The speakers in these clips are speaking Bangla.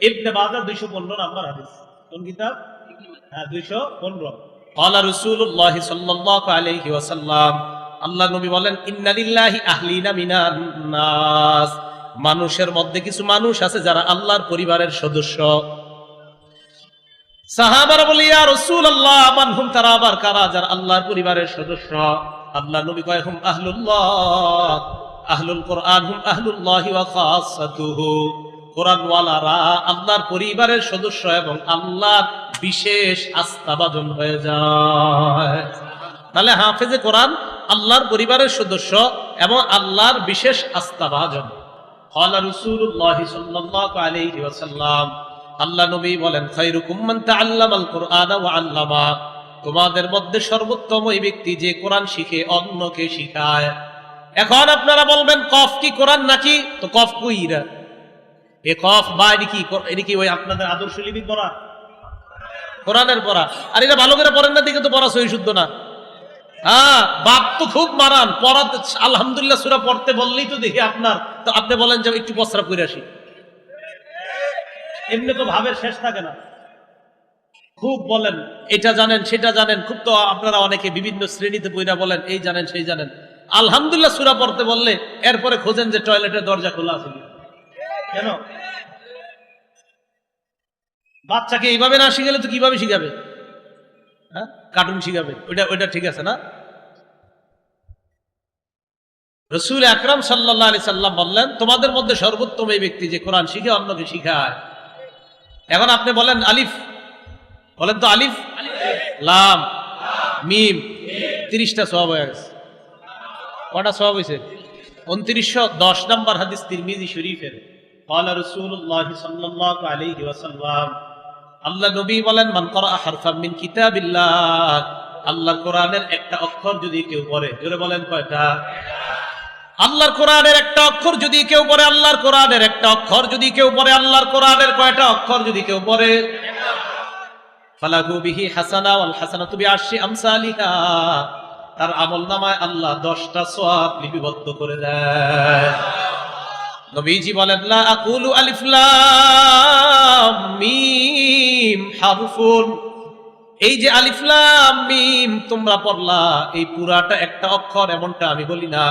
ইবনে মাজাহ 215 নম্বর হাদিস। কোন কিতাব? হ্যাঁ, 215। ক্বালা রাসূলুল্লাহ সাল্লাল্লাহু আলাইহি ওয়াসাল্লাম, আল্লাহ নবী বলেন, ইন্না লিল্লাহি আহলিনা মিনান নাস, মানুষের মধ্যে কিছু মানুষ আছে যারা আল্লাহর পরিবারের সদস্য। সাহাবারা বলে, ইয়া রাসূলুল্লাহ, মান হুম, তারা আবার কারা যারা আল্লাহর পরিবারের সদস্য? আল্লাহ নবী কয়, হুম আহলুল্লাহ, আহলুল কোরআন, হুম আহলুল্লাহি ওয়া খাসাতুহু, কোরআনওয়ালারা আল্লাহর পরিবারের সদস্য এবং আল্লাহর বিশেষ আস্থাভাজন হয়ে যায়। তাহলে হাফেজে কোরআন আল্লাহর পরিবারের সদস্য এবং আল্লাহর বিশেষ আস্থাভাজন। ক্বালা রাসূলুল্লাহ সাল্লাল্লাহু আলাইহি ওয়াসাল্লাম, আল্লাহ নবী বলেন, খায়রুকুম মান তাআল্লামাল কুরআনা ওয়া আল্লামা, তোমাদের মধ্যে সর্বোত্তম ওই ব্যক্তি যে কোরআন শিখে অন্যকে শিখায়। এখন আপনারা বলবেন, কফ কি কোরআন নাকি? তো কফ কইরা এ কফ বা এটি কি ওই আপনাদের আদর্শ লিপি পড়া, কোরআনের পড়া? আর এটা ভালো করে পড়েন না দিকে তো পড়া সহি শুদ্ধ না। হ্যাঁ, বাপ তো খুব মারান, পড়াতে আলহামদুলিল্লাহ সূরা পড়তে বললেই তো দেখি আপনার, তো আপনি বলেন যে একটু প্রস্রাব করে আসি, এমনি তো ভাবের শেষ থাকে না। খুব বলেন এটা জানেন সেটা জানেন, খুব তো আপনারা অনেকে বিভিন্ন শ্রেণীতে বইরা বলেন এই জানেন সেই জানেন। আলহামদুলিল্লাহ সূরা পড়তে বললে এরপরে খোঁজেন যে টয়লেটের দরজা খোলা আছে কেন? বাচ্চাকে এইভাবে না শিখালে তো কিভাবে শিখাবে? হ্যাঁ, কার্টুন শিখাবে, ওইটা ঠিক আছে না? রাসূল আকরাম সাল্লাল্লাহু আলাইহি সাল্লাম বললেন, তোমাদের মধ্যে সর্বোত্তম এই ব্যক্তি যে কোরআন শিখে অন্যকে শিখায়। এখন আপনি বলেন আলিফ, বলেন তো আলিফ, লাম, মিম, 30টা সওয়াব হয়ে গেছে। কটা সওয়াব হয়েছে? 2910 নম্বর হাদিস তিরমিজি শরীফের। ক্বালা রাসূলুল্লাহ সাল্লাল্লাহু আলাইহি ওয়াসাল্লাম, আল্লাহ নবী বলেন, মান ক্বারা হারফাম মিন কিতাবিল্লাহ, আল্লাহর কোরআনের একটা অক্ষর যদি কেউ পড়ে, জোরে বলেন কয়টা? আল্লাহর কোরআনের একটা অক্ষর যদি কেউ পড়ে, আল্লাহর কোরআনের একটা অক্ষর যদি কেউ পড়ে, আল্লাহর কোরআনের কয়টা অক্ষর যদি কেউ পড়ে, ফালাহু বিহি হাসানা ওয়াল হাসানাতু বিআশরি আমসালিহা, তার আমলনামায় আল্লাহ 10টা সওয়াব লিপিবদ্ধ করে দেয়। নবীজি বলেন, লা আকুলু আলিফ লাম মিম হারফুন, এই যে আলিফ লাম মিম তোমরা পড়লা, এই পুরাটা একটা অক্ষর এমনটা আমি বলি না।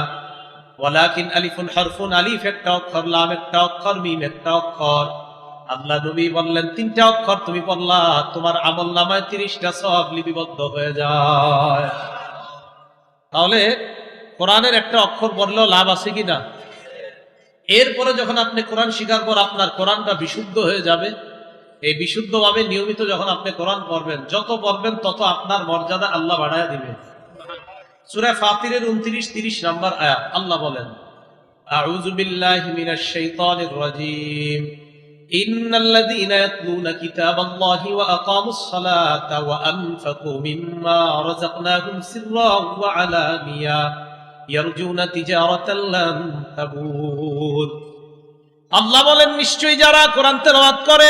ওয়ালাকিন আলিফুন হারফুন, আলিফ একটা অক্ষর, লাম একটা অক্ষর, মিম একটা অক্ষর। আল্লাহ নবী বললেন, 3টা অক্ষর তুমি পড়লা, তোমার আমলনামায় 30টা সওয়াব লিপিবদ্ধ হয়ে যায়। তাহলে কোরআনের একটা অক্ষর পড়লেও লাভ আছে কিনা? এরপরে যখন আপনি কোরআন শিখার পর আপনার কোরআনটা বিশুদ্ধ হয়ে যাবে, এই বিশুদ্ধভাবে নিয়মিত যখন আপনি কোরআন পড়বেন, যত পড়বেন তত আপনার মর্যাদা আল্লাহ বাড়ায় দিবে। সূরা ফাতিরের 29-30 নম্বর আয়াত আল্লাহ বলেন, আউযু বিল্লাহি মিনাশ শাইতানির রাজীম, ইন্নাল্লাযীনা ইয়াতলুনা কিতাবাল্লাহি ওয়া আকামুস সালাতা ওয়া আনফাকু মিম্মা রাযাকনাহুম সিররান ওয়া আলানিয়া ইয়ারজুনা তিজারাতান লান তাবুর। আল্লাহ বলেন, নিশ্চয়ই যারা কোরআন তেলাওয়াত করে,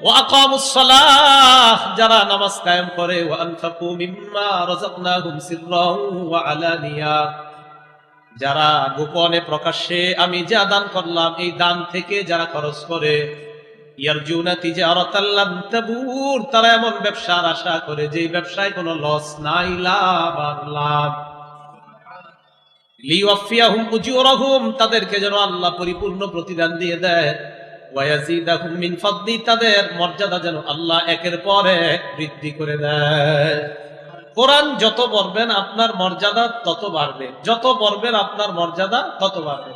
ওয়া আকামুস সালাহ, যারা নামাজ কায়েম করে, ওয়া আনফাকু মিম্মা রাযাকনাহুম সিররান ওয়া আলানিয়া, যারা গোপনে প্রকাশ্যে আমি যা দান করলাম এই দান থেকে যারা খরচ করে, ইয়ারজুনা তিজারাতান লান তাবুর, তারা এমন ব্যবসার আশা করে যে ব্যবসায় কোনো লস নাই, লাভ আর লাভ। লিওয়াফিয়াহুম উজুরাহুম, তাদেরকে যেন আল্লাহ পরিপূর্ণ প্রতিদান দিয়ে দেয়, ওয়া ইয়াজিদাহুম মিন ফাদলি, তাদের মর্যাদা যেন আল্লাহ একের পর এক বৃদ্ধি করে দেয়। কোরআন যত পড়বেন আপনার মর্যাদা তত বাড়বে, যত পড়বেন আপনার মর্যাদা তত বাড়বে।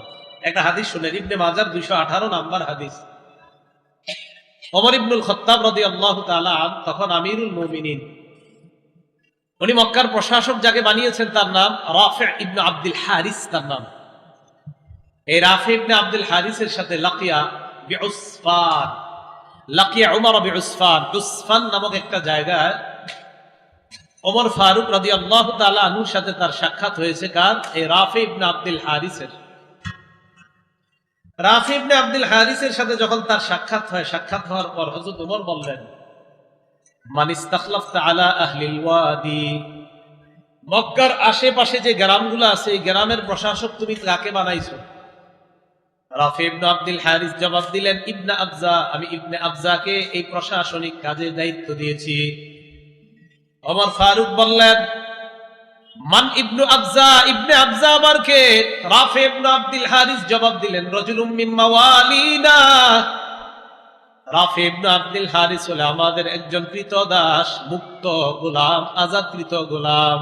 একটা হাদিস শুনেন, ইবনে মাজাহ 218 নম্বর হাদিস। ওমর ইবনুল খাত্তাব রাদিয়াল্লাহু তাআলা তখন আমিরুল মুমিনিন, উনি মক্কার প্রশাসক যাকে বানিয়েছেন তার নাম রাফি ইবনে আব্দুল হারিস, তার নাম। এই রাফি ইবনে আব্দুল হারিসের সাথে লাকিয়া উমর বিউসফান, উসফান নামক একটা জায়গায় ওমর ফারুক রাদিয়াল্লাহু তাআলা আনহুর সাথে তার সাক্ষাৎ হয়েছে। কার? এই রাফি ইবনে আব্দুল হারিসের। রাফি ইবনে আব্দুল হারিসের সাথে যখন তার সাক্ষাৎ হয়, সাক্ষাৎ হওয়ার পর হযরত ওমর বললেন, মান ইস্তাখলাফতা আলা আহলিল ওয়াদি, মক্কার আশেপাশে যে গ্রামগুলো আছে এই গ্রামের প্রশাসক তুমি কাকে বানাইছো? রাফি ইবনে আব্দুল হারিস জবাব দিলেন, ইবনে আবজা, আমি ইবনে আবজাকে এই প্রশাসনিক কাজের দায়িত্ব দিয়েছি। ওমর ফারুক বললেন, মান ইবনু আবজা, ইবনে আবজা আবার কে? রাফি ইবনে আব্দুল হারিস জবাব দিলেন, রাজুলুম মিন মাওয়ালিনা। রাফি ইবনে আব্দুল হারিস হলো আমাদের একজন ক্রীতদাস, মুক্ত গোলাম, আজাদকৃত গোলাম।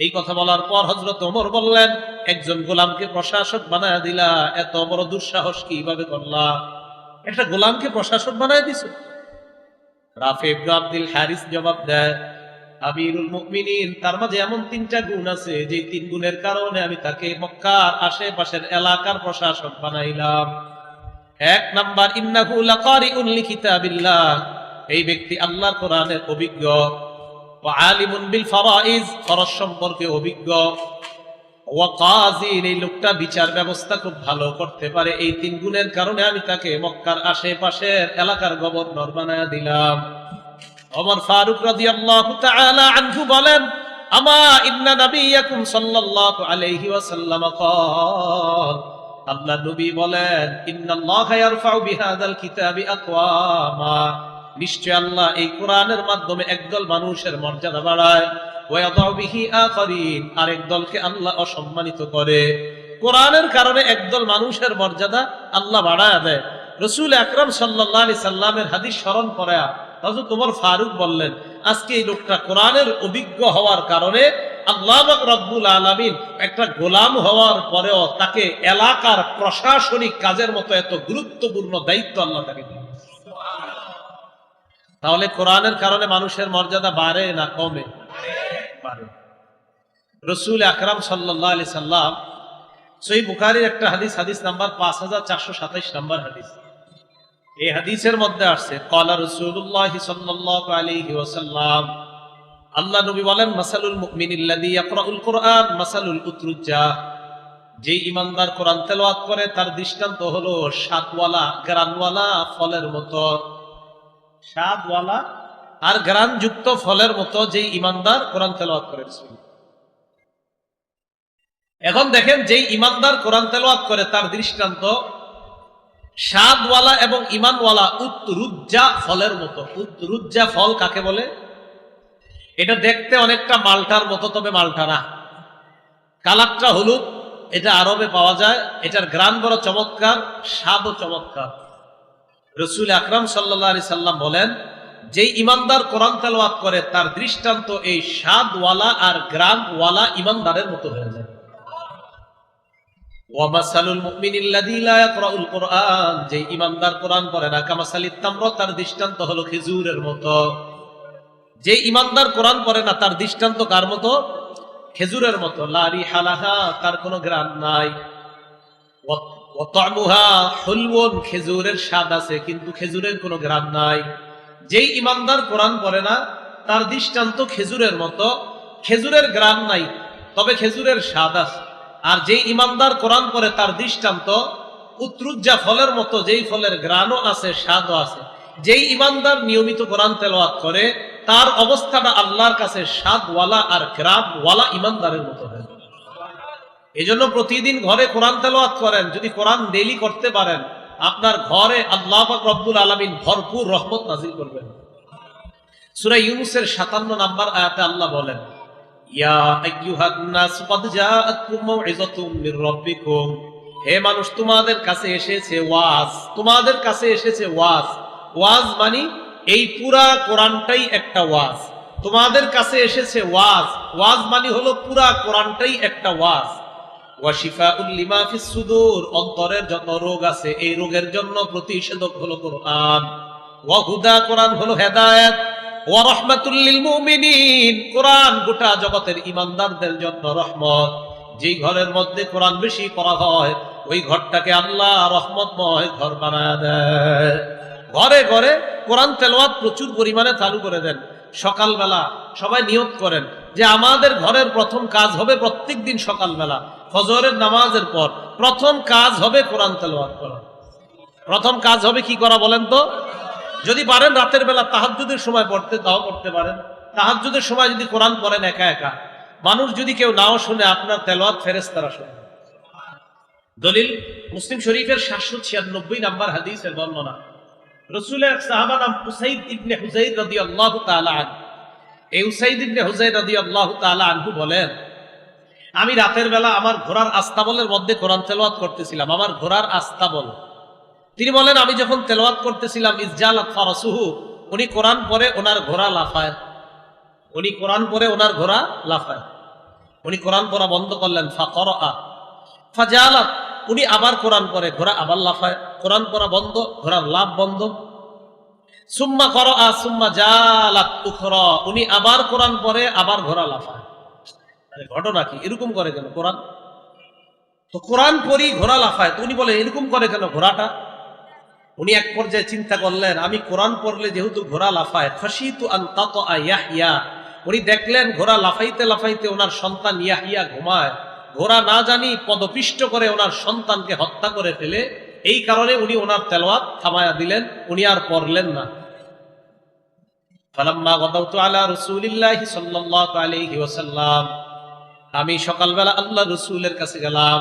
এই কথা বলার পর হযরত ওমর বললেন, একজন গোলামকে প্রশাসক বানায় দিলা, এত বড় দুঃসাহস কিভাবে করলা? একটা গোলামকে প্রশাসক বানায় দিছো? রাফি ইবনে আব্দুল হারিস জবাব দেয়, আমিরুল মুমিনিন, তার মাঝে এমন তিনটা গুণ আছে যে তিন গুণের কারণে আমি তাকে মক্কার আশেপাশের এলাকার প্রশাসক বানাইলাম। এক নাম্বার, ইন্নাহু লাকারিউন লিকিতাবিল্লাহ, এই ব্যক্তি আল্লাহর কোরআনের অভিজ্ঞ। ওয়া আলিমুন বিল ফারাইজ, ফরজ সম্পর্কে অভিজ্ঞ। ওয়া কাযিন, এই লোকটা বিচার ব্যবস্থা খুব ভালো করতে পারে। এই তিন গুণের কারণে আমি তাকে মক্কার আশেপাশের এলাকার গভর্নর বানায়া দিলাম। ওমর ফারুক রাদিয়াল্লাহু তাআলা আনহু বলেন, আমা ইন্না নাবিয়াকুম সাল্লাল্লাহু আলাইহি ওয়াসাল্লাম ক্বাল, আল্লাহ নবী বলেন, ইন্নাল্লাহা ইয়ারফাউ বিহাযাল কিতাবি আকওয়ামা, নিশ্চয় আল্লাহ এই কোরআনের মাধ্যমে একদল মানুষের মর্যাদা বাড়ায়, ওয়া ইয়াদাউ বিহি আখারিন, আরেক দলকে আল্লাহ অসম্মানিত করে। কোরআনের কারণে একদল মানুষের মর্যাদা আল্লাহ বাড়ায় দেয়। রাসূল আকরাম সাল্লাল্লাহু আলাইহি সাল্লামের হাদিস স্মরণ করা হযরত ওমর ফারুক বললেন, আজকে এই লোকটা কোরআনের অভিজ্ঞ হওয়ার কারণে আল্লাহ পাক রব্বুল আলামিন একটা গোলাম হওয়ার পরেও তাকে এলাকার প্রশাসনিক কাজের মতো এত গুরুত্বপূর্ণ দায়িত্ব আল্লাহ তাকে দিলেন। তাহলে কোরআনের কারণে মানুষের মর্যাদা বাড়ে না কমে? বাড়ে। রাসূল আকরাম সাল্লাল্লাহু আলাইহি সাল্লাম সহিহ বুখারীর একটা হাদিস, হাদিস নাম্বার 5427 নম্বর হাদিস, এই হাদিসের মধ্যে আসছে, ক্বালা রাসূলুল্লাহ সাল্লাল্লাহু আলাইহি ওয়াসাল্লাম, আল্লাহ নবী বলেন, মাসালুল মুমিনিল্লাযী ইয়াকরাউল কুরআন মাসালুল উতরুজ্জা, যে ঈমানদার কোরআন তেলাওয়াত করে তার দৃষ্টান্ত হলো স্বাদওয়ালা গ্রানওয়ালা ফলের মতো। স্বাদওয়ালা আর গ্রানযুক্ত ফলের মতো যে ঈমানদার কোরআন তেলাওয়াত করে। এখন দেখেন, যেই ঈমানদার কোরআন তেলাওয়াত করে তার দৃষ্টান্ত স্বাদওয়ালা এবং ঈমানওয়ালা উতরুজ্জা ফলের মতো। উতরুজ্জা ফল কাকে বলে? এটা দেখতে অনেকটা মালটার মতো, তবে মালটা না, কালারটা হলুদ, এটা আরবে পাওয়া যায়। এটার গ্রান বড় চমৎকার, স্বাদও চমৎকার। রাসূল আকরাম সাল্লাল্লাহু আলাইহি সাল্লাম বলেন, যেই ঈমানদার কোরআন তেলাওয়াত করে তার দৃষ্টান্ত এই স্বাদওয়ালা আর গ্রানওয়ালা ঈমানদারের মতো হয়ে যায়। ওয়া মাসালুল মুমিনিল্লাযী লা ইয়াকরাউল কুরআন, যে ঈমানদার কোরআন পড়ে না, কামাসালিত তামর, তার দৃষ্টান্ত হলো খেজুরের মতো। যে ঈমানদার কোরআন পড়ে না তার দৃষ্টান্ত কার মতো? খেজুরের মতো। লা রিহা লাহা, তার কোনো গ্রান নাই। ওয়া তা'মুহা হুলওয়ান, খেজুরের স্বাদ আছে কিন্তু খেজুরের কোনো গ্রান নাই। যেই ঈমানদার কোরআন পড়ে না তার দৃষ্টান্ত খেজুরের মতো, খেজুরের গ্রান নাই তবে খেজুরের স্বাদ আছে। আর যেই ঈমানদার কোরআন পড়ে তার দৃষ্টান্ত উতরুজ্জা ফলের মতো, যেই ফলের গ্রানও আছে স্বাদও আছে। যেই ঈমানদার নিয়মিত কোরআন তেলাওয়াত করে তার অবস্থাটা আল্লাহর কাছে স্বাদওয়ালা আর গ্রানওয়ালা ঈমানদারের মতো হয়। এজন্য প্রতিদিন ঘরে কোরআন তেলাওয়াত করেন। যদি কোরআন ডেইলি করতে পারেন, আপনার ঘরে আল্লাহ পাক রব্বুল আলামিন ভরপুর রহমত নাজিল করবেন। সূরা ইউনূসের 57 নম্বর আয়াতে আল্লাহ বলেন, ইয়া আইয়ুহান নাস ক্বাদ জাআতকুম মাউইযাতুম মির রাব্বিকুম, হে মানুষ, তোমাদের কাছে এসেছে ওয়াজ। তোমাদের কাছে এসেছে ওয়াজ। ওয়াজ মানে এই পুরা কোরআনটাই একটা ওয়াজ। তোমাদের কাছে এসেছে ওয়াজ। ওয়াজ মানে হলো পুরা কোরআনটাই একটা ওয়াজ। ওয়া শিফাউল লিমা ফিস সুদূর, অন্তরের যত রোগ আছে এই রোগের জন্য প্রতিষেধক হলো কোরআন। ওয়া হুদা, কোরআন হলো হেদায়েত। ওয়া রাহমাতুল লিল মুমিনিন, কোরআন গোটা জগতের ঈমানদারদের জন্য রহমত। যেই ঘরের মধ্যে কোরআন বেশি পড়া হয় ওই ঘরটাকে আল্লাহ রহমতময় ঘর বানায় দেয়। ঘরে ঘরে কোরআন তেলাওয়াত প্রচুর পরিমাণে চালু করে দেন। সকালবেলা সবাই নিয়ত করেন যে আমাদের ঘরের প্রথম কাজ হবে প্রত্যেকদিন সকালবেলা ফজরের নামাজের পর প্রথম কাজ হবে কোরআন তেলাওয়াত করা। প্রথম কাজ হবে কি করা বলেন তো? যদি পারেন রাতের বেলা তাহাজ্জুদের সময় পড়তে, তাও পড়তে পারেন। তাহাজ্জুদের সময় যদি কোরআন পড়েন একা একা, মানুষ যদি কেউ নাও শুনে, আপনার তেলাওয়াত ফেরেশতারা শুনে। দলিল মুসলিম শরীফের 796 নম্বর হাদিসের বর্ণনা। রাসূলের এক সাহাবা নাম উসাইদ ইবনে হুযাইর রাদিয়াল্লাহু তাআলা আনহু। এই উসাইদ ইবনে হুযাইর রাদিয়াল্লাহু তাআলা আনহু বলেন, আমি রাতের বেলা আমার ঘোড়ার আস্তাবলের মধ্যে কোরআন তেলাওয়াত করতেছিলাম। আমার ঘোড়ার আস্তাবল, তিনি বলেন আমি যখন তেলাওয়াত করতেছিলাম, ইসজালাত ফারাসুহু, উনি কোরআন পড়ে ওনার ঘোড়া লাফায়। উনি কোরআন পড়ে ওনার ঘোড়া লাফায়। উনি কোরআন পড়া বন্ধ করলেন, ফাকরাআ ফাজালাত, উনি আবার কোরআন পড়ে, ঘোড়া আবার লাফায়। কোরআন পড়া বন্ধ, ঘোড়ার লাফ বন্ধ। সুম্মা করাআ সুম্মা জালাত উখরা, উনি আবার কোরআন পড়ে, আবার ঘোড়া লাফায়। ঘটনা কি? এরকম করে কেন কোরআন? তো কোরআন পড়ি ঘোড়া লাফায়, তো উনি বলে এরকম করে কেন ঘোড়াটা? উনি এক পর্যায়ে চিন্তা করলেন, আমি কোরআন পড়লে যেহেতু ঘোড়া লাফায়, খাশিতু আন তাতা ইয়াহইয়া, উনি দেখলেন ঘোড়া লাফাইতে লাফাইতে ওনার সন্তান ইয়াহইয়া ঘুমায়, ঘোড়া না জানি পদপিষ্ট করে ওনার সন্তানকে হত্যা করে ফেলে। এই কারণে উনি ওনার তেলাওয়াত থামায়া দিলেন, উনি আর পড়লেন না। ফালাম্মা গাদাউতু আলা রাসূলিল্লাহি সাল্লাল্লাহু আলাইহি ওয়াসাল্লাম, আমি সকালবেলা আল্লাহ রাসূলের কাছে গেলাম।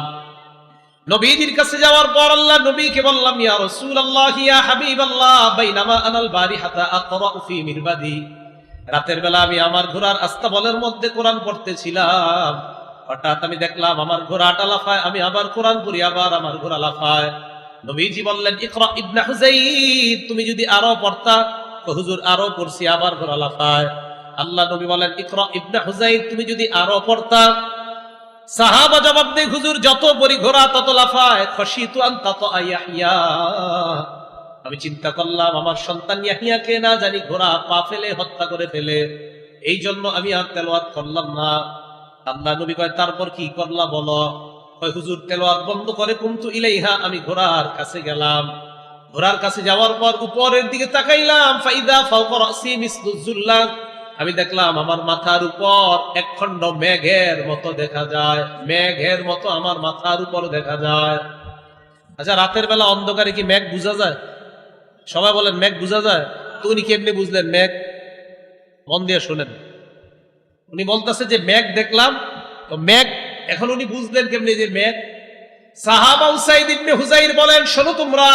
নবীজির কাছে যাওয়ার পর আল্লাহ নবীকে বললাম, ইয়া রাসূলুল্লাহ ইয়া হাবিবাল্লাহ, বাইনামা আনাল বারিহাতা আকরাউ ফি মিরবাদি, রাতের বেলা আমি আমার ঘোড়ার আস্তাবলের মধ্যে কোরআন পড়তেছিলাম, হঠাৎ আমি দেখলাম আমার ঘোড়াটা লাফায়, আমি আবার কোরআন পড়ি, আবার আমার ঘোড়া লাফায়। নবীজি বললেন, ইকরা ইবনে হুযাইর, তুমি যদি আরো পড়তা। হুজুর আরো পড়ছি, আবার ঘোড়া লাফায়। আল্লাহ নবী বলেন, ইকরা ইবনে হুযাইর, তুমি যদি আরো পড়তা। সাহাবা জবাব দেয়, হুজুর যত পড়ি ঘোড়া তত লাফায়। খাশিতু আন তাতা ইয়াহইয়া, আমি চিন্তা করলাম আমার সন্তান ইয়াহইয়াকে না জানি ঘোড়া পা ফেলে হত্যা করে ফেলে, এই জন্য আমি আর তেলাওয়াত করলাম না। আল্লাহ নবী কয়, তারপর কি করলা বলো? কয়, হুজুর তেলাওয়াত বন্ধ করে কুমতু ইলাইহা, আমি ঘোড়ার কাছে গেলাম। ঘোড়ার কাছে যাওয়ার পর উপরের দিকে তাকাইলাম, ফাইদা ফাওকা রাসি মিসলুজ জুল্লাহ, আমি দেখলাম আমার মাথার উপর এক খণ্ড মেঘের মতো দেখা যায়। মেঘের মতো আমার মাথার উপর দেখা যায়। আচ্ছা, রাতের বেলা অন্ধকারে কি মেঘ বোঝা যায়? সবাই বলেন মেঘ বোঝা যায়। তো উনি কেমনি বুঝলেন মেঘ? মন দিয়ে শুনেন। উনি বলতেছে যে মেঘ দেখলাম, তো মেঘ এখন উনি বুঝলেন কেমনি যে মেঘ? সাহাবা উসাইদ ইবনে হুযাইর বলেন, শোনো তোমরা,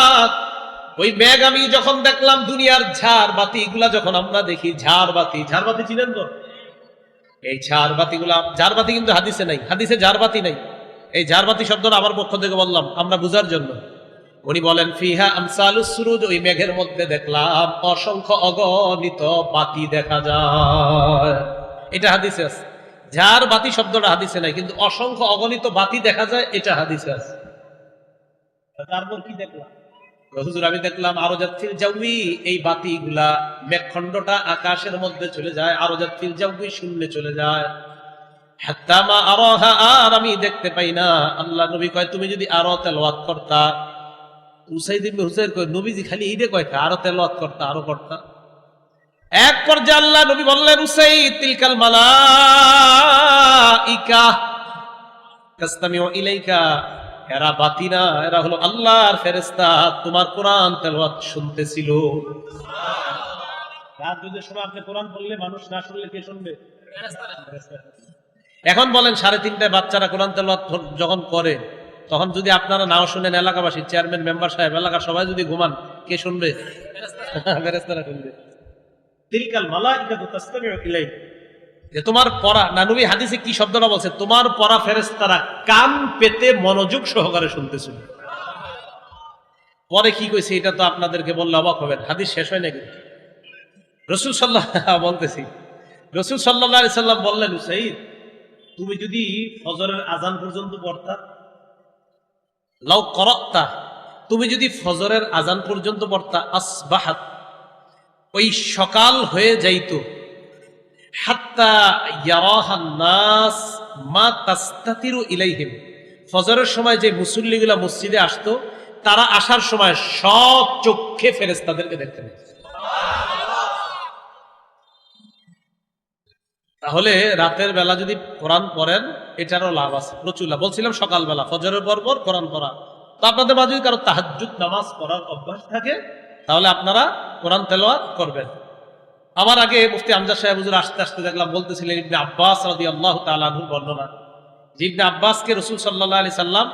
ওই মেঘ আমি যখন দেখলাম, দুনিয়ার ঝাড় বাতি গুলা যখন আমরা দেখি, ঝাড় বাতি চিনেন তো? এই ঝাড় বাতি গুলা, ঝাড় বাতি কিন্তু হাদিসে নাই, হাদিসে ঝাড় বাতি নাই। এই ঝাড় বাতি শব্দটা আমার পক্ষ থেকে বললাম আমরা বুঝার জন্য। উনি বলেন, ফিহা আমসালুস সুরুজ, ওই মেঘের মধ্যে দেখলাম অসংখ্য অগণিত বাতি দেখা যায়। এটা হাদিসে আছে। ঝাড় বাতি শব্দটা হাদিসে নাই, কিন্তু অসংখ্য অগণিত বাতি দেখা যায়, এটা হাদিসে আছে। তারপর কি দেখলাম? হুজুর আমি দেখলাম আরজাত ফিল জাওয়ি, এই বাতিগুলা মেঘখণ্ডটা আকাশের মধ্যে চলে যায়, আরজাত ফিল জাওয়ি শূন্যে চলে যায়। হাত্তা মা আরাহা, আর আমি দেখতে পাই না। আল্লাহ নবী কয়, তুমি যদি আরো তেলাওয়াত করতা। উসাইদ ইবনে হুযাইর কয়, নবীজি খালি এইটা কয়টা, আরো তেলাওয়াত করতা, আরো করতা। এক পর্যায়ে আল্লাহ নবী বললেন, উসাইদ তিলকাল মালাইকা তাসতামিউ ইলাইকা, এরা বাতি না, এরা হলো আল্লাহর ফেরেশতা, তোমার কোরআন তেলাওয়াত শুনতেছিল। রাত দুটোর সময় আপনি কোরআন পড়লে মানুষ না শুনলে কে শুনবে? এখন বলেন 3:30টায় বাচ্চারা কোরআন তেলাওয়াত যখন করে, তখন যদি আপনারা নাও শুনেন, এলাকাবাসী, চেয়ারম্যান, মেম্বার সাহেব, এলাকার সবাই যদি ঘুমান, কে শুনবে? ফেরেশতারা শুনবে। তিলকাল মালাইকাতু তাসতামিউ ইলাইকা, যে তোমার পড়া, না নবী হাদিসে কি শব্দটা বলছে? তোমার পড়া ফেরেশতারা কান পেতে মনোযোগ সহকারে শুনতেছিল। পরে কি কইছে এটা তো আপনাদেরকে বললে অবাক হবেন, হাদিস শেষ হয় নাকি। রাসূল বলতেছি, রাসূল সাল্লাল্লাহু আলাইহি সাল্লাম বললেন, উসাইদ তুমি যদি ফজরের আজান পর্যন্ত পড়তা, লাউ করাতা, তুমি যদি ফজরের আজান পর্যন্ত পড়তা, আসবাহাত, ওই সকাল হয়ে যাইতো, হাত্তা ইয়ারাহান নাস মা তাস্তাতিরু ইলাইহিম, ফজরের সময় যে মুসল্লিগুলা মসজিদে আসতো, তারা আসার সময় সব চোখে ফেরেশতাদেরকে দেখতে পেত। তাহলে রাতের বেলা যদি কোরআন পড়েন, এটারও লাভ আছে, প্রচুর লাভ। বলছিলাম সকালবেলা ফজরের পর কোরআন পড়া। তো আপনাদের মাঝে যদি কারো তাহাজ্জুদ নামাজ পড়ার অভ্যাস থাকে, তাহলে আপনারা কোরআন তেলাওয়াত করবেন। আমার আগে মুফতি আমজাদ সাহেব হুজুর আসতে আসতে দেখলাম বলতেছিলেন ইবনে আব্বাস রাদিয়াল্লাহু তাআলা আনহুর বর্ণনা, যে ইবনে আব্বাসকে রাসূল সাল্লাল্লাহু আলাইহি সাল্লাম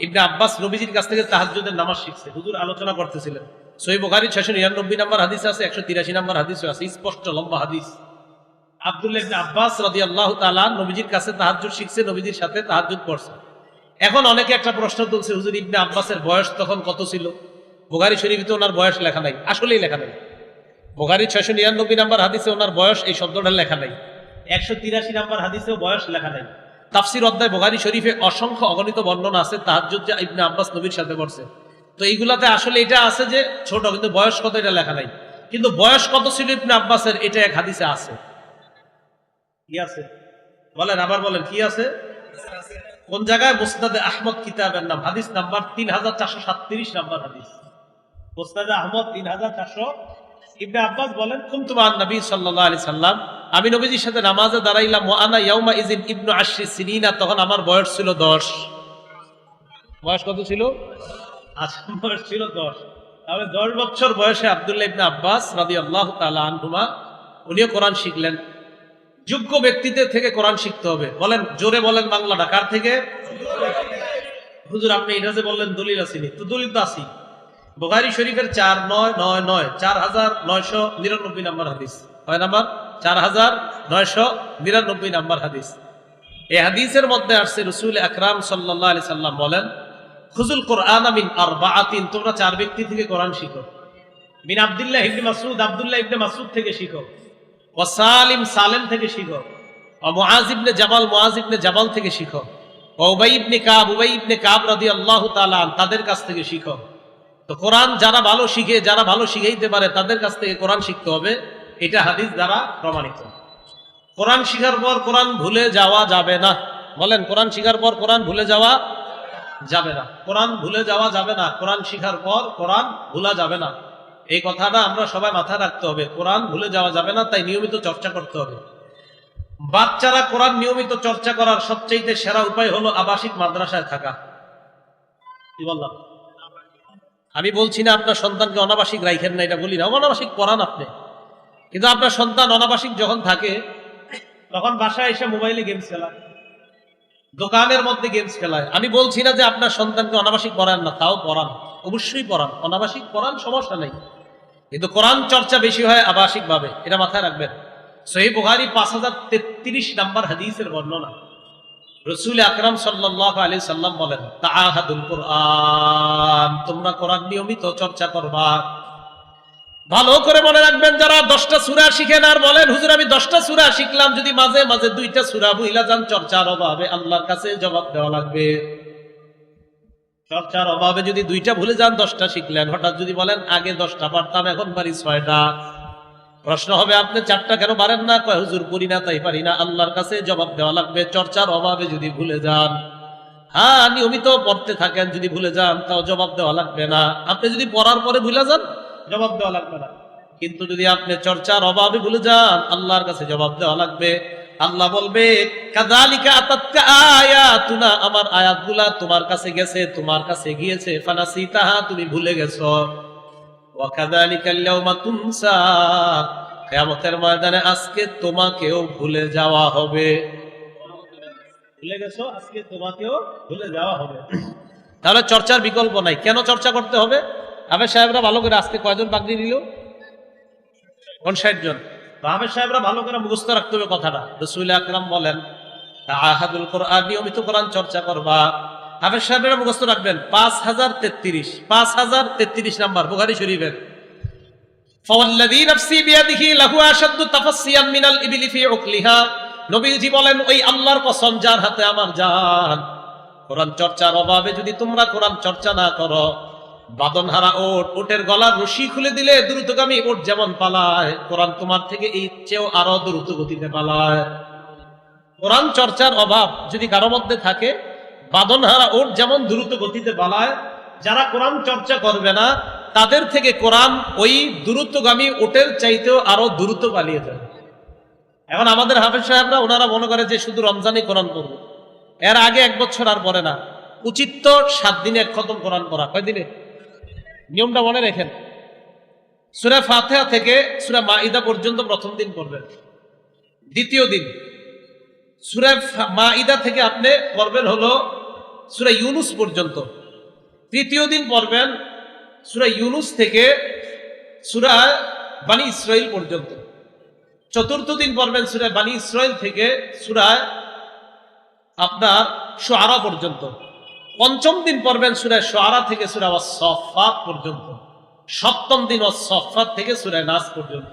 ইবনে আব্বাস নবীজির কাছ থেকে তাহাজ্জুদের নামাজ শিখছে। হুজুর আলোচনা করতেছিলেন। সহিহ বুখারী 699 নম্বর হাদিস আছে, 183 নম্বর হাদিসও আছে, স্পষ্ট লম্বা হাদিস। আব্দুল্লাহ ইবনে আব্বাস রাদিয়াল্লাহু তাআলা নবীজির কাছে তাহাজ্জুদ শিখছে, নবীজির সাথে তাহাজ্জুদ পড়ছে। এখন অনেকে একটা প্রশ্ন তুলছে, হুজুর ইবনে আব্বাসের বয়স তখন কত ছিল? বুখারী শরীফে তো ওনার বয়স লেখা নাই, আসলেই লেখা নাই। বুখারী 699 নম্বর হাদিসে ওনার বয়স এই শব্দটা লেখা নাই, 183 নম্বর হাদিসেও বয়স লেখা নাই। তাফসীর অধ্যায় বুখারী শরীফে অসংখ্য অগণিত বর্ণনা আছে তাহাজ্জুদ যে ইবনে আব্বাস নবীর সাথে পড়ছে। তো এইগুলাতে আসলে এটা আছে যে ছোট, কিন্তু বয়স কত এটা লেখা নাই। কিন্তু বয়স কত ছিল ইবনে আব্বাসের এটা এক হাদিসে আছে। কি আছে বলেন, আবার বলেন, কি আছে? কোন জায়গায়? মুসনাদে আহমদ কিতাবের নাম, হাদিস নাম্বার 3437 নম্বর হাদিস। মুসনাদে আহমদ 3400। ইবনে আব্বাস বলেন, কুনতু মা নবী সাল্লাল্লাহু আলাইহি সাল্লাম, আমি নবীজির সাথে নামাজে দাঁড়াইলাম, ওয়া আনা ইয়াউমা ইযিন ইবনু 10 সিনিনা, তখন আমার বয়স ছিল 10। বয়স কত ছিল? আচ্ছা, বয়স ছিল 10। তাহলে 10 বছর বয়সে আব্দুল্লাহ ইবনে আব্বাস রাদিয়াল্লাহু তাআলা আনহুমা উনিও কোরআন শিখলেন। যোগ্য ব্যক্তিদের থেকে কোরআন শিখতে হবে। বলেন, জোরে বলেন বাংলাটা, কার থেকে? হুজুর আপনি এটা যে বললেন দলিল আসেনি, তো দলিল তো আসি। বুখারী শরীফের 4999 নম্বর হাদিস, কয় নাম্বার? 4999 নম্বর হাদিস। এই হাদিসের মধ্যে আসছে রাসূল আকরাম সাল্লাল্লাহু আলাইহি সাল্লাম বলেন, খুযুল কুরআন মিন আরবাআতিন, তোমরা 4 ব্যক্তি থেকে কোরআন শিখো। মিন আব্দুল্লাহ ইবনে মাসউদ, আব্দুল্লাহ ইবনে মাসউদ থেকে শিখো। ওয়া সালিম, সালেম থেকে শিখো। ওয়া মুআজ ইবনে জাবাল, মুআজ ইবনে জাবাল থেকে শিখো। ওয়া উবাই ইবনে কাব, উবাই ইবনে কাব রাদিয়াল্লাহু তাআলা আন, তাদের কাছ থেকে শিখো। তো কোরআন যারা ভালো শিখে, যারা ভালো শিখাইতে পারে, তাদের কাছ থেকে কোরআন শিখতে হবে। এটা হাদিস দ্বারা প্রমাণিত। কোরআন শিখার পর কোরআন ভুলে যাওয়া যাবে না। বলেন, কোরআন শিখার পর কোরআন ভুলে যাওয়া যাবে না। কোরআন ভুলে যাওয়া যাবে না। কোরআন শিখার পর কোরআন ভুলা যাবে না। এই কথাটা আমরা সবাই মাথায় রাখতে হবে। কোরআন ভুলে যাওয়া যাবে না, তাই নিয়মিত চর্চা করতে হবে। বাচ্চারা কোরআন নিয়মিত চর্চা করার সবচেয়ে সেরা উপায় হলো আবাসিক মাদ্রাসায় থাকা। কি বললাম? আমি বলছি না আপনার সন্তানকে অনাবাসিক রাখেন না, এটা বলি না, অনাবাসিক পড়ান আপনি। কিন্তু আপনার সন্তান অনাবাসিক যখন থাকে, তখন বাসায় এসে মোবাইলে গেমস খেলায়, দোকানের মধ্যে গেমস খেলায়। আমি বলছি না যে আপনার সন্তানকে অনাবাসিক পড়ান না, তাও পড়ান, অবশ্যই পড়ান, অনাবাসিক পড়ান, সমস্যা নেই। কিন্তু কোরআন চর্চা বেশি হয় আবাসিক ভাবে, এটা মাথায় রাখবেন। সহিহ বুখারী 5033 নম্বর হাদিসের বর্ণনা, রাসূল আকরাম সাল্লাল্লাহু আলাইহি সাল্লাম বলেন, তাআহাদুল কুরআন, তোমরা কোরআন নিয়মিত চর্চা করবা। ভালো করে মনে রাখবেন, যারা 10টা সূরা শিখেন আর বলেন হুজুর আমি 10টা সূরা শিখলাম, যদি মাঝে মাঝে 2টা সূরা ভুইলা যান, চর্চার অভাবে আল্লাহর কাছে জবাব দেওয়া লাগবে। চর্চার অভাবে যদি 2টা ভুলে যান, 10টা শিখলেন, হঠাৎ যদি বলেন আগে 10টা পারতাম, এখন পারি 6টা, প্রশ্ন হবে আপনি 4টা কেন পারেন না? কয় হুজুর পড়ি না তাই পারি না। আল্লাহর কাছে জবাব দেওয়া লাগবে চর্চার অভাবে যদি ভুলে যান। হ্যাঁ, নিয়মিত পড়তে থাকেন, যদি ভুলে যান তাও জবাব দেওয়া লাগবে না। আপনি যদি পড়ার পরে ভুলে যান, জবাব দেওয়া লাগবে না। কিন্তু যদি আপনি চর্চার অভাবে ভুলে যান, আল্লাহর কাছে জবাব দেওয়া লাগবে। আল্লাহ বলবে, কাযালিকা আতাতকা আয়াতুনা, আমার আয়াতগুলা তোমার কাছে গেছে, তোমার কাছে গিয়েছে, ফানাসিতাহা, তুমি ভুলে গেছো। ওয়া কাযালিকাল ইয়াওমা তুনসা, কিয়ামতের ময়দানে আজকে তোমাকেও ভুলে যাওয়া হবে। ভুলে গেছো, আজকে তোমাকেও ভুলে যাওয়া হবে। তাহলে চর্চার বিকল্প নাই। কেন চর্চা করতে হবে? আবেদ সাহেবরা ভালো করে, আজকে কয়জন পাগড়ি নিল? 59 জন। আবেদ সাহেবরা ভালো করে মুখস্থ রাখতে হবে কথাটা। রাসূল আকরাম বলেন, তাআহাদুল কুরআন, নিয়মিত কোরআন চর্চা করবা। আবেদ সাহেবরা মুখস্থ রাখবেন 5033 নাম্বার বুখারী শরীফের। ফাওয়াল্লাযী নাফসি বিয়াদিহি লাহু আশাদ্দু তাফাসসিয়ান মিনাল ইবলি ফি উকলিহা, নবীজি বলেন, ওই আল্লাহর কসম যার হাতে আমার জান, কোরআন চর্চার অভাবে যদি তোমরা কোরআন চর্চা না করো, বাদনহারা ওট, ওটের গলার রশি খুলে দিলে দ্রুতগামী ওট যেমন পালায়, কোরআন তোমার থেকে এই চেয়েও আরো দ্রুত গতিতে পালায়। কোরআন চর্চার অভাব যদি কারো মধ্যে থাকে, বাদনহারা ওট যেমন দ্রুত গতিতে পালায়, যারা কোরআন চর্চা করবে না তাদের থেকে কোরআন ওই দ্রুতগামী ওটের চাইতেও আরো দ্রুত পালিয়ে যায়। এখন আমাদের হাফেজ সাহেবরা ওনারা মনে করে যে শুধু রমজানে কোরআন পড়বো, এর আগে 1 বছর আর পড়ে না। উচিত তো 7 দিনে 1 খতম কোরআন পড়া। কয় দিনে? নিয়মটা মনে রেখেন। সূরা ফাতিহা থেকে সূরা মাইদা পর্যন্ত প্রথম দিন পড়বেন, দ্বিতীয় দিন সূরা মাইদা থেকে আপনি পড়বেন হলো সূরা ইউনুস পর্যন্ত। তৃতীয় দিন পড়বেন সূরা ইউনুস থেকে সূরা বনী ইসরাইল পর্যন্ত। চতুর্থ দিন পড়বেন সূরা বনী ইসরাইল থেকে সূরা আপনার শুআরা পর্যন্ত। পঞ্চম দিন পড়বেন সূরা শুআরা থেকে সূরা ওয়াস-সাফফাত পর্যন্ত। সপ্তম দিন ওয়াস-সাফফাত থেকে সূরা নাস পর্যন্ত।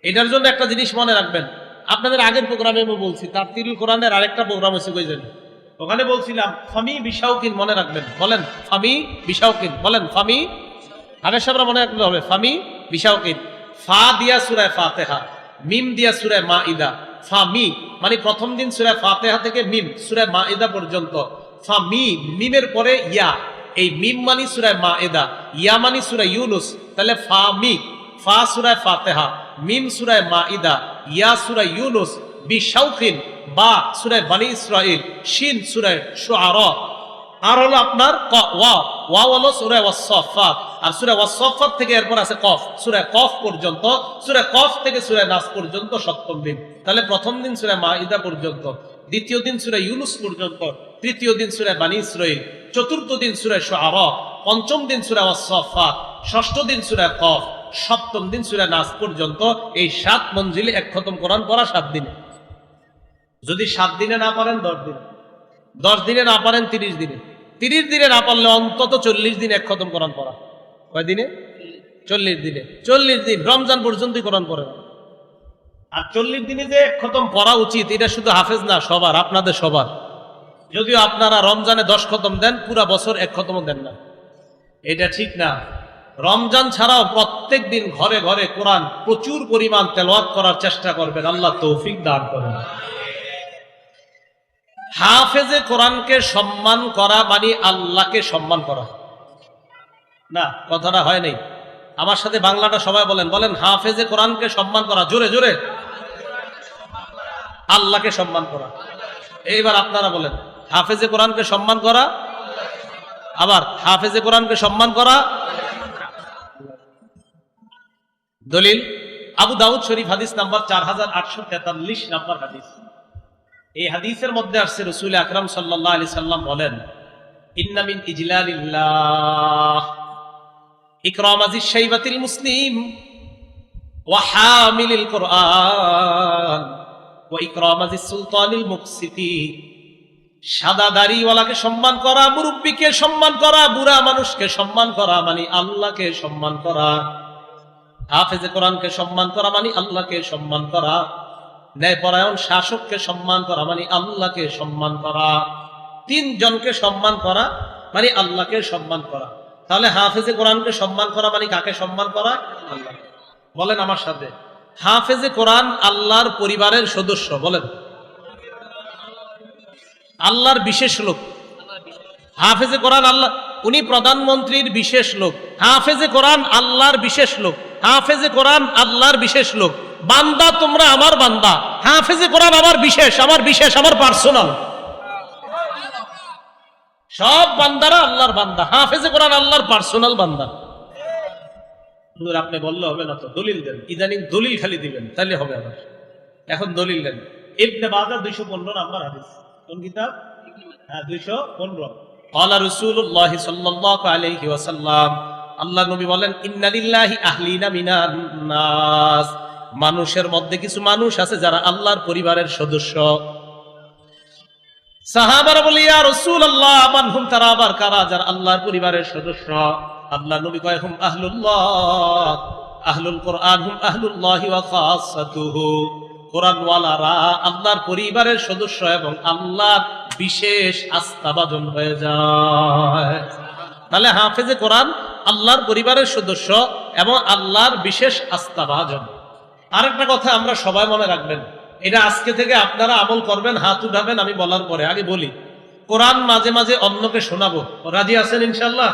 এটার জন্য একটা জিনিস মনে রাখবেন, আপনাদের আগের প্রোগ্রামে আমি বলছি তাফসীরুল কোরআনের আরেকটা প্রোগ্রাম হয়েছে কই জানেন, ওখানে বলছিলাম ফামি বিশাউকিন, মনে রাখবেন, বলেন ফামি বিশাউকিন, বলেন ফামি, হাবেশ সাহেবরা মনে রাখতে হবে ফামি বিশাউকিন। ফা দিয়া সূরা ফাতিহা, মিম দিয়া সূরা মাইদা। ফামি মানে প্রথম দিন সূরা ফাতিহা থেকে মিম সূরা মাইদা পর্যন্ত। ফামি, মিমের পরে ইয়া, এই মিম মানে সূরা মাইদা, ইয়া মানে সূরা ইউনুস, তাহলে ফামি, ফা সূরা ফাতিহা, মিম সূরা মাইদা, ইয়া সূরা ইউনুস, বিশাউকিন বা সূরা বনী ইসরাইল, শিন সূরা শুআরা, আর হলো আপনার ওয়া হলো সূরা ওয়াস-সাফফাত, আর সূরা ওয়াস-সাফফাত থেকে এরপর আছে কফ, সূরা কফ পর্যন্ত। সূরা কফ থেকে সূরা নাস পর্যন্ত সপ্তম দিন। তাহলে প্রথম দিন সূরা মাইদা পর্যন্ত, দ্বিতীয় দিন সূরা ইউনুস পর্যন্ত, তৃতীয় দিন সূরা বনী ইসরাইল, চতুর্থ দিন সূরা শুআরা, পঞ্চম দিন সূরা ওয়াস-সাফফাত, ষষ্ঠ দিন সূরা কফ, সপ্তম দিন সূরা নাস পর্যন্ত। এই 7 মঞ্জিলে এক খতম কোরআন পড়া 7 দিনে। যদি 7 দিনে না পারেন 10 দিনে, 10 দিনে না পারেন 30 দিনে, 30 দিনে না পারলে অন্তত 40 দিন এক খতম কোরআন পড়া। কয় দিনে? 40 দিনে। 40 দিন, রমজান পর্যন্তই কোরআন পড়ে। আর 40 দিনে যে এক খতম পড়া উচিত, এটা শুধু হাফেজ না, সবার, আপনাদের সবার। যদিও আপনারা রমজানে 10 খতম দেন, পুরা বছর এক খতমও দেন না, এটা ঠিক না। রমজান ছাড়াও প্রত্যেক দিন ঘরে ঘরে কোরআন প্রচুর পরিমাণ তেলাওয়াত করার চেষ্টা করবেন, আল্লাহ তৌফিক দান করেন। হাফেজে কোরআনকে সম্মান করা মানে আল্লাহকে সম্মান করা না, কথাটা হয় নাই। আমার সাথে বাংলাটা সবাই বলেন, বলেন হাফেজে কোরআনকে সম্মান করা, জোরে জোরে, আল্লাহকে সম্মান করা। এইবার আপনারা বলেন হাফেজে কোরআনকে সম্মান করা, আবার হাফেজে কোরআনকে সম্মান করা। দলিল আবু দাউদ শরীফ হাদিস নাম্বার 4843 নাম্বার হাদিস। এই হাদিসের মধ্যে আসছে রাসূল আকরাম সাল্লাল্লাহু আলাইহি সাল্লাম বলেন, ইন্না মিন ইজলালিল্লাহ ইকরামাজিশ শাইবাতিল মুসলিম ওয়া হামিলিল কোরআন ওয়া ইকরামাজিস সুলতানিল মুকসিতি। সাদা দাড়িওয়ালাকে সম্মান করা, মুরব্বীকে সম্মান করা, বুড়া মানুষকে সম্মান করা মানে আল্লাহকে সম্মান করা। হাফেজে কোরআনকে সম্মান করা মানে আল্লাহকে সম্মান করা। ন্যায়পরায়ণ শাসককে সম্মান করা মানে আল্লাহকে সম্মান করা। 3 জনকে সম্মান করা মানে আল্লাহকে সম্মান করা। তাহলে হাফেজে কোরআনকে সম্মান করা মানে কাকে সম্মান করা? আল্লাহ। বলেন আমার সাথে, হাফেজে কোরআন আল্লাহর পরিবারের সদস্য। বলেন আল্লাহর বিশেষ লোক। হাফেজে কোরআন আল্লাহ, উনি প্রধানমন্ত্রীর বিশেষ লোক। হাফেজে কোরআন আল্লাহর বিশেষ লোক। হাফেজে কোরআন আল্লাহর বিশেষ লোক। বান্দা তোমরা আমার বান্দা, হাফেজে কোরআন আমার বিশেষ, আমার বিশেষ, আমার পার্সোনাল। সব বান্দারা আল্লাহর বান্দা, হাফেজে কোরআন আল্লাহর পার্সোনাল বান্দা। আপনি বললে হবে না তো, দলিল দেন। ইদানিং দলিল খালি দিবেন, তাহলে হবে। আবার এখন দলিল দেন। ইবনে মাজাহ 215 নাম্বার হাদিস। কোন কিতাব? 215। ক্বালা রাসূলুল্লাহ সাল্লাল্লাহু আলাইহি ওয়াসাল্লাম, আল্লাহ নবী বলেন, ইন্না লিল্লাহি আহলিনা মিনান নাস, মানুষের মধ্যে কিছু মানুষ আছে যারা আল্লাহর পরিবারের সদস্য। সাহাবারা বলে, ইয়া রাসূলুল্লাহ মান হুম, তারা আবার কারা যারা আল্লাহর পরিবারের সদস্য? আল্লাহ নবী কয়, হুম আহলুল্লাহ, আহলুল কোরআন হুম আহলুল্লাহি ওয়া খাসাতুহু। কোরআনওয়ালারা আল্লাহর পরিবারের সদস্য এবং আল্লাহর বিশেষ আস্থাভাজন হয়ে যায়। তাহলে হাফেজে কোরআন আল্লাহর পরিবারের সদস্য এবং আল্লাহর বিশেষ আস্থাভাজন। আরেকটা কথা আমরা সবাই মনে রাখবেন, এটা আজকে থেকে আপনারা আমল করবেন, হাত উঠাবেন আমি বলার পরে। আগে বলি, কোরআন মাঝে মাঝে অন্যকে শোনাবো। রাজি আছেন ইনশাআল্লাহ?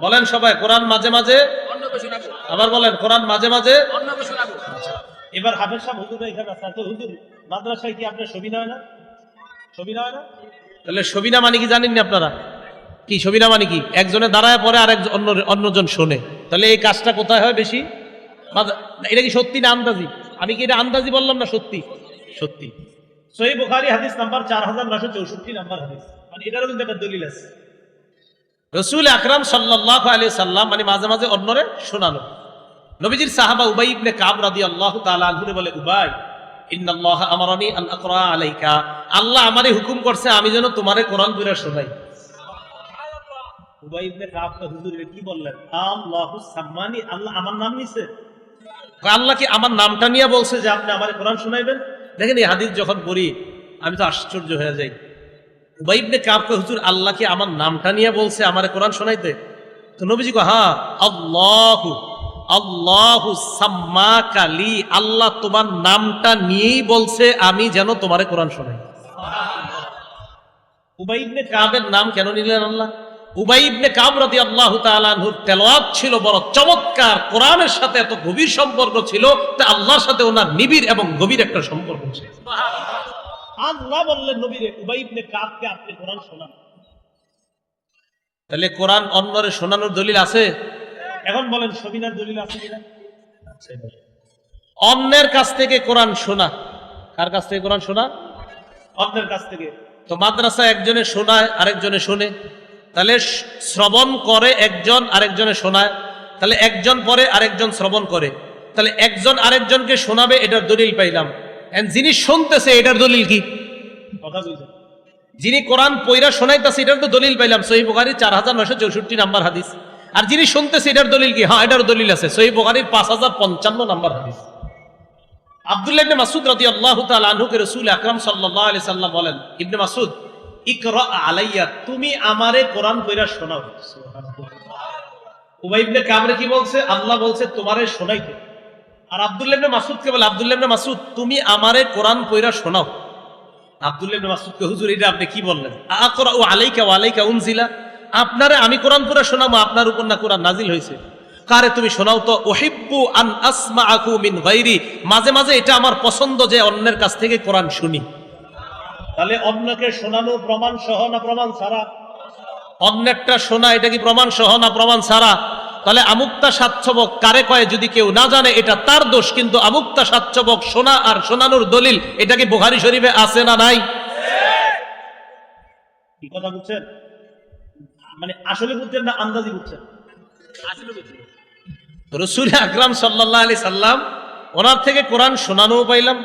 বলেন সবাই, কোরআন মাঝে মাঝে অন্যকে শোনাবো। আবার বলেন, কোরআন মাঝে মাঝে অন্যকে শোনাবো। এবার হাফেজ সাহেব হুজুর এখানে আছে, তো হুজুর মাদ্রাসায় কি আপনার সবিনা হয় না? সবিনা হয় না? তাহলে সবিনা মানে কি জানেন না আপনারা? কি সবিনা মানে কি? একজনে দাঁড়ায় পরে আর অন্যজন শোনে। তাহলে এই কাজটা কোথায় হয় বেশি? এটা কি সত্যি না আন্দাজি? আমি কি এটা আন্দাজি বললাম না সত্যি? সত্যি। সহিহ বুখারী হাদিস নাম্বার 4964 নাম্বার হাদিস। মানে এটারও কিন্তু একটা দলিল আছে। রাসূল আকরাম সাল্লাল্লাহু আলাইহি সাল্লাম মানে মাঝে মাঝে অন্যরে শোনানো। নবীজির সাহাবা উবাই ইবনে কাব রাদিয়াল্লাহু তাআলা আনহু বলে, উবাই ইন্নাল্লাহা আমারানি আন আকরা আলাইকা, আল্লাহ আমারে হুকুম করছে আমি যেন তোমারে কোরআন পড়ে শোনাই। উবাই ইবনে কাব হুজুর কি বললেন? আল্লাহু সাম্মানি, আল্লাহ আমার নাম নিছে? আল্লাহ কি আমার নামটা নিয়ে বলছে যে আপনি আমারে কোরআন শোনাইবেন? দেখেন এই হাদিস যখন পড়ি আমি তো আশ্চর্য হয়ে যাই। উবাই ইবনে কাব হুজুর আল্লাহ কি আমার নামটা নিয়ে বলছে আমারে কোরআন শোনাইতে? তো নবীজি কয়, হ্যাঁ, আল্লাহু সাম্মাকা লি, আল্লাহ তোমার নামটা নিয়েই বলছে আমি যেন তোমারে কোরআন শোনাই। উবাই ইবনে কাবের নাম কেন নিলেন আল্লাহ? উবাই ইবনে কাব রাদিয়াল্লাহু তাআলা আনহুর তেলাওয়াত ছিল বড় চমৎকার, কোরআনের সাথে এত গভীর সম্পর্ক ছিল, তা আল্লাহর সাথে ওনার নিবিড় এবং গভীর একটা সম্পর্ক ছিল। আল্লাহ বললেন নবীরে, উবাই ইবনে কাবকে আপনি কোরআন শোনান। তাহলে কোরআন অন্যরে শোনানোর দলিল আছে? এখন বলেন শোনানোর দলিল আছে কিনা? অন্যের কাছ থেকে কোরআন শোনা, কার কাছ থেকে কোরআন শোনা? অন্যের কাছ থেকে। তো মাদ্রাসা একজনে শোনায় আরেকজনে শোনে, তাহলে শ্রবণ করে একজন আরেকজনে শোনায়, তাহলে একজন পরে আরেকজন শ্রবণ করে, তাহলে একজন আরেকজনকে শোনাবে, এটার দলিল পাইলাম। যিনি শুনতেছে এটার দলিল কি? কথা বলছেন। যিনি কোরআন পয়রা শোনাইতেছে এটার তো দলিল পাইলাম, সহিহ বুখারী 4964 নাম্বার হাদিস। আর যিনি শুনতেছে এটার দলিল কি? হ্যাঁ, এটার দলিল আছে, সহিহ বুখারীর 5055 নাম্বার হাদিস। আব্দুল্লাহ ইবনে মাসউদ রাদিয়াল্লাহু তাআলা আনহুকে রাসূল আকরাম সাল্লাল্লাহু আলাইহি সাল্লাম বলেন, ইবনে মাসউদ ইকরা আলাইয়া, তুমি আমারে কোরআন পয়রা শোনাও। সুবহানাল্লাহ। উবাই ইবনে কাবরে কি বলছে? আল্লাহ বলছে তোমারে শোনাইতে। আর আব্দুল্লাহ ইবনে মাসউদকে বলে, আব্দুল্লাহ ইবনে মাসউদ তুমি আমারে কোরআন পয়রা শোনাও। আব্দুল্লাহ ইবনে মাসউদকে, হুজুর এটা আপনি কি বললেন? আকরাউ আলাইকা ওয়া আলাইকা উনজিলা, আপনারে আমি কোরআন পড়া শোনাবো, আপনার উপর না কোরআন নাজিল হয়েছে। কারে তুমি শোনাও তো। উহিব্বু আন আসমাআকু মিন গায়রি, মাঝে মাঝে এটা আমার পছন্দ যে অন্যের কাছ থেকে কোরআন শুনি। তাহলে অন্যকে শোনানো প্রমাণ সহ না প্রমাণ ছাড়া? অন্যেরটা শোনা এটা কি প্রমাণ সহ না প্রমাণ ছাড়া? তাহলে আমুক্তা স্বাচ্ছবক কারে কয় যদি কেউ না জানে এটা তার দোষ, কিন্তু আমুক্তা স্বাচ্ছবক শোনা আর শোনানোর দলিল এটা কি বুখারী শরীফে আছে না নাই? কি কথা বুঝছেন? মানে আসলে বুঝছেন না আন্দাজি বুঝছেন? আসলে বুঝছেন। রাসূল আকরাম সাল্লাল্লাহু আলাইহি সাল্লাম ওনার থেকে কোরআন শোনানোও পাইলাম,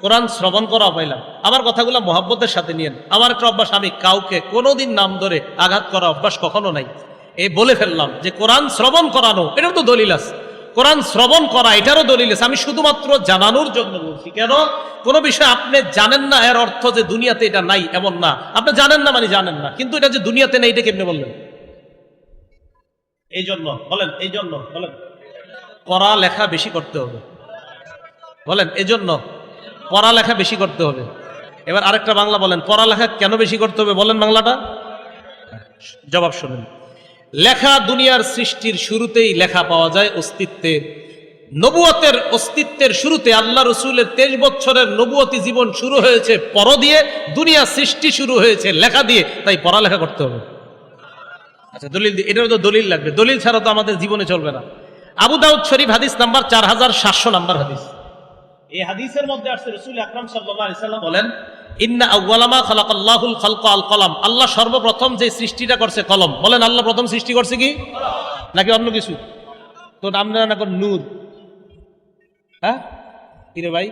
কোরআন শ্রবণ করাও পাইলাম। আমার কথাগুলো মহব্বতের সাথে নিয়েন। আমার একটা অভ্যাস, আমি কাউকে কোনোদিন নাম ধরে আঘাত করা অভ্যাস কখনো নাই। এই বলে ফেললাম যে কোরআন শ্রবণ করানো এটার তো দলিল আছে, কোরআন শ্রবণ করা এটারও দলিল আছে। আমি শুধুমাত্র জানানোর জন্য বলছি। কেন? কোন বিষয় আপনি জানেন না এর অর্থ যে দুনিয়াতে এটা নাই এমন না। আপনি জানেন না মানে জানেন না, কিন্তু এটা যে দুনিয়াতে নেই এটা কেমনে বললেন? এই জন্য বলেন, এই জন্য বলেন পড়ালেখা বেশি করতে হবে। বলেন এজন্য পড়ালেখা বেশি করতে হবে। এবার আরেকটা বাংলা বলেন, পড়ালেখা কেন বেশি করতে হবে বলেন বাংলাটা। জবাব শুনেন। লেখা দুনিয়ার সৃষ্টির শুরুতেই লেখা পাওয়া যায় অস্তিত্বে। নবুয়তের অস্তিত্বের শুরুতে আল্লাহ রসুলের 23 বছরের নবুয়তি জীবন শুরু হয়েছে পর দিয়ে, দুনিয়া সৃষ্টি শুরু হয়েছে লেখা দিয়ে, তাই পড়ালেখা করতে হবে। আচ্ছা দলিল, এটারও তো দলিল লাগবে, দলিল ছাড়া তো আমাদের জীবনে চলবে না। আবু দাউদ শরীফ হাদিস নাম্বার 4700 নাম্বার হাদিস। এই হাদিসের মধ্যে আসছে রাসূল আকরাম সাল্লাল্লাহু আলাইহি সাল্লাম বলেন, ইন্না আউওয়ালা মা খালাকাল্লাহুল খালকা আল কলম, আল্লাহ সর্বপ্রথম যে সৃষ্টিটা করছে কলম। বলেন আল্লাহ প্রথম সৃষ্টি করছে কি নাকি অন্য কিছু? তো নাম না কোন নূর? হ্যাঁ কিরে ভাই,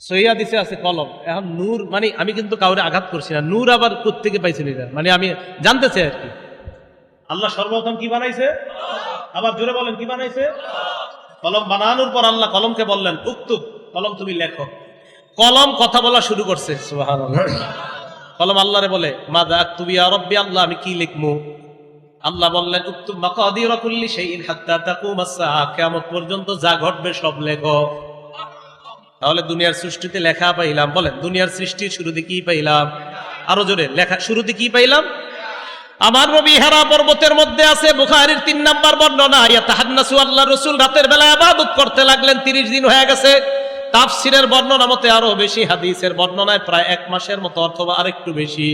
সহিহ হাদিসে আছে কলম। এখন নূর মানে আমি কিন্তু কাউরে আঘাত করছি না, নূর আবার কোত্থেকে পাইছেন এটা মানে আমি জানতে চাই আর কি। আল্লাহ সর্বপ্রথম কি বানাইছে? আবার জোরে বলেন কি বানাইছে? কলম বানানোর পর আল্লাহ কলমকে বললেন উক্তুব, কলম তুমি লেখো। কলম কথা বলা শুরু করছে। সুবহানাল্লাহ। কলম আল্লাহরে বলে মাযা আকতুবু ইয়া রাব্বি, আল্লাহ আমি কি লিখবো? আল্লাহ বললেন উক্তুব মাকাদিরা কুল্লি শাইইন হাত্তা তাকুমাস সাআ, কিয়ামত পর্যন্ত যা ঘটবে সব লেখো। তাহলে দুনিয়ার সৃষ্টিতে লেখা পাইলাম। বলেন দুনিয়ার সৃষ্টির শুরুতে কি পাইলাম? আরো জোরে, লেখা শুরুতে কি পাইলাম? আমার নবী হেরা পর্বতের মধ্যে আছে, বুখারীর 3 নাম্বার বর্ণনা, ইয়াতাহান্নাসু, আল্লাহ রাসূল রাতের বেলা ইবাদত করতে লাগলেন, 30 দিন হয়ে গেছে। তাফসীরের বর্ণনা মতে আরো বেশি, হাদিসের বর্ণনায় প্রায় 1 মাসের মতো অথবা আরেকটু বেশি।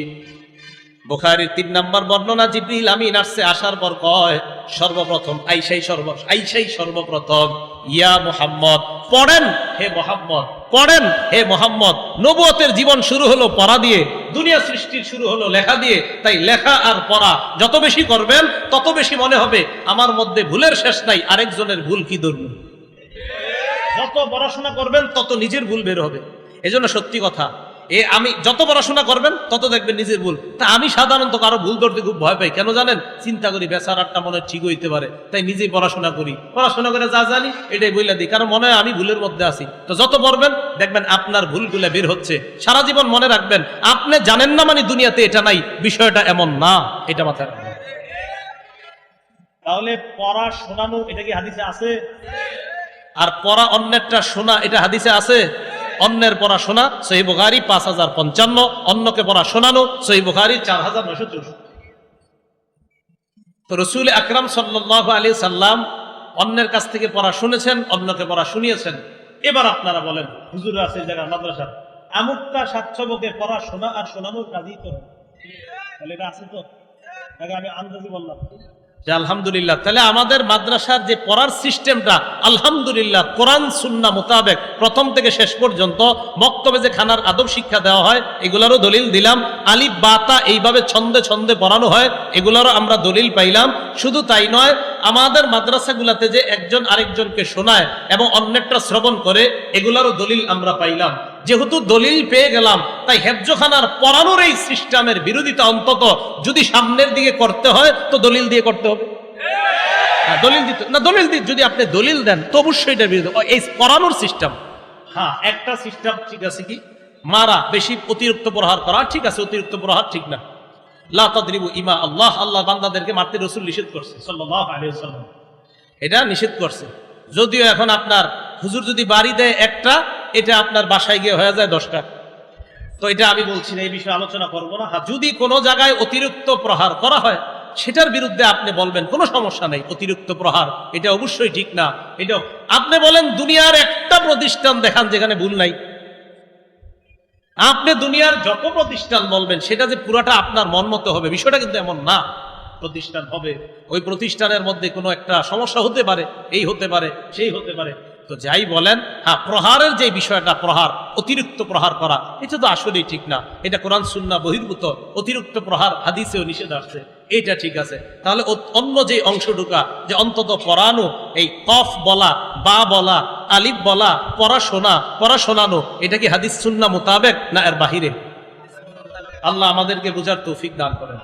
বুখারীর 3 নাম্বার বর্ণনা, জিবরিল আমিন আসছে, আসার পর কয় সর্বপ্রথম আইসাই সর্বপ্রথম ইয়া মুহাম্মদ পড়েন হে মোহাম্মদ, পড়েন হে মোহাম্মদ। নবুয়তের জীবন শুরু হলো পড়া দিয়ে, দুনিয়া সৃষ্টির শুরু হলো লেখা দিয়ে। তাই লেখা আর পড়া যত বেশি করবেন তত বেশি মনে হবে আমার মধ্যে ভুলের শেষ নাই, আরেকজনের ভুল কি ধরব। যত পড়াশোনা করবেন তত নিজের ভুল বের হবে। এজন্য সত্যি কথা, আমি যত পড়াশোনা করবেন তত দেখবেন নিজের ভুল। তা আমি সাধারণত কারো ভুল ধরতে খুব ভয় পাই। কেন জানেন? চিন্তা করি বেচারাটা মনে ঠিক হইতে পারে, তাই নিজেই পড়াশোনা করি। পড়াশোনা করে যা জানি এটাই বইলা দিই, কারণ মনে হয় আমি ভুলের মধ্যে আছি। তো যত পড়বেন দেখবেন আপনার ভুলগুলো বের হচ্ছে। সারা জীবন মনে রাখবেন, আপনি জানেন না মানে দুনিয়াতে এটা নাই, বিষয়টা এমন না, এটা মাথায় রাখবেন। তাহলে পড়া শোনানো এটা কি হাদিসে আছে? আর পড়া অন্যেরটা শোনা এটা হাদিসে আছে? অন্যের পড়া শোনা সহিহ বুখারী 5055, অন্যকে পড়া শোনানো সহিহ বুখারী 4964। তো রাসূল আকরাম সাল্লাল্লাহু আলাইহি সাল্লাম অন্যের কাছ থেকে পড়া শুনেছেন, অন্যকে পড়া শুনিয়েছেন। এবার আপনারা বলেন, হুজুর আছে এই জায়গায় মাদ্রাসা, আমুকটা স্বাচ্ছবকে পড়া শোনা আর শোনানোর কাজই করেন, তাহলে এটা আছে তো? আমি আন্দাজি বললাম যে আলহামদুলিল্লাহ। তাহলে আমাদের মাদ্রাসার যে পড়ার সিস্টেমটা আলহামদুলিল্লাহ কোরআন সুন্নাহ মোতাবেক প্রথম থেকে শেষ পর্যন্ত, মক্তবে যে খানার আদব শিক্ষা দেওয়া হয় এগুলারও দলিল দিলাম। আলিফ বাতা এইভাবে ছন্দে ছন্দে পড়ানো হয়, এগুলারও আমরা দলিল পাইলাম। শুধু তাই নয়, আমাদের মাদ্রাসাগুলাতে যে একজন আরেকজনকে শোনায় এবং অন্যেরটা শ্রবণ করে, এগুলারও দলিল আমরা পাইলাম। যেহেতু দলিল পেয়ে গেলাম, তাই হেফজখানার পড়ানোর এই সিস্টেমের বিরোধিতা অন্তত যদি সামনের দিকে করতে হয় তো দলিল দিয়ে করতে হবে। দলিল দিতে না, দলিল দিয়ে যদি আপনি দলিল দেন তো অবশ্যই এটার বিরুদ্ধে। এই পড়ানোর সিস্টেম, হ্যাঁ একটা সিস্টেম ঠিক আছে, কি মারা, বেশি অতিরিক্ত প্রহার করা ঠিক আছে, অতিরিক্ত প্রহার ঠিক না। লা তাদরিবু ইমা আল্লাহ, আল্লাহ বান্দাদেরকে মারতে রাসূল নিষেধ করছে সাল্লাল্লাহু আলাইহি ওয়াসাল্লাম, এটা নিষেধ করছে। যদিও এখন আপনার হুজুর যদি বাড়ি দেয় একটা, এটা আপনার বাসায় গিয়ে হয়ে যায় 10টা। তো এটা আমি বলছি না, এই বিষয়ে আলোচনা করবো না। যদি কোনো জায়গায় অতিরিক্ত প্রহার করা হয় সেটার বিরুদ্ধে আপনি বলবেন কোনো সমস্যা নেই, অতিরিক্ত প্রহার এটা অবশ্যই ঠিক না। এটা আপনি বলেন দুনিয়ার একটা প্রতিষ্ঠান দেখান যেখানে ভুল নাই। আপনি দুনিয়ার যত প্রতিষ্ঠান বলবেন সেটা যে পুরাটা আপনার মন মতো হবে বিষয়টা কিন্তু এমন না। প্রতিষ্ঠান হবে, ওই প্রতিষ্ঠানের মধ্যে কোনো একটা সমস্যা হতে পারে, এই হতে পারে, সেই হতে পারে। তো যাই বলেন, হ্যাঁ প্রহারের যে বিষয়টা, প্রহার অতিরিক্ত প্রহার করা এটা তো আসলেই ঠিক না, এটা কোরআন সুন্নাহ বহির্ভূত। অতিরিক্ত প্রহার হাদিসেও নিষেধ আসছে, এটা ঠিক আছে। তাহলে অন্য যে অংশ ঢুকা, যে অন্তত পড়ানো, এই কফ বলা, বা বলা, আলিফ বলা, পড়া শোনানো, এটা কি হাদিস সুন্নাহ মোতাবেক না এর বাহিরে? আল্লাহ আমাদেরকে বোঝার তৌফিক দান করেন।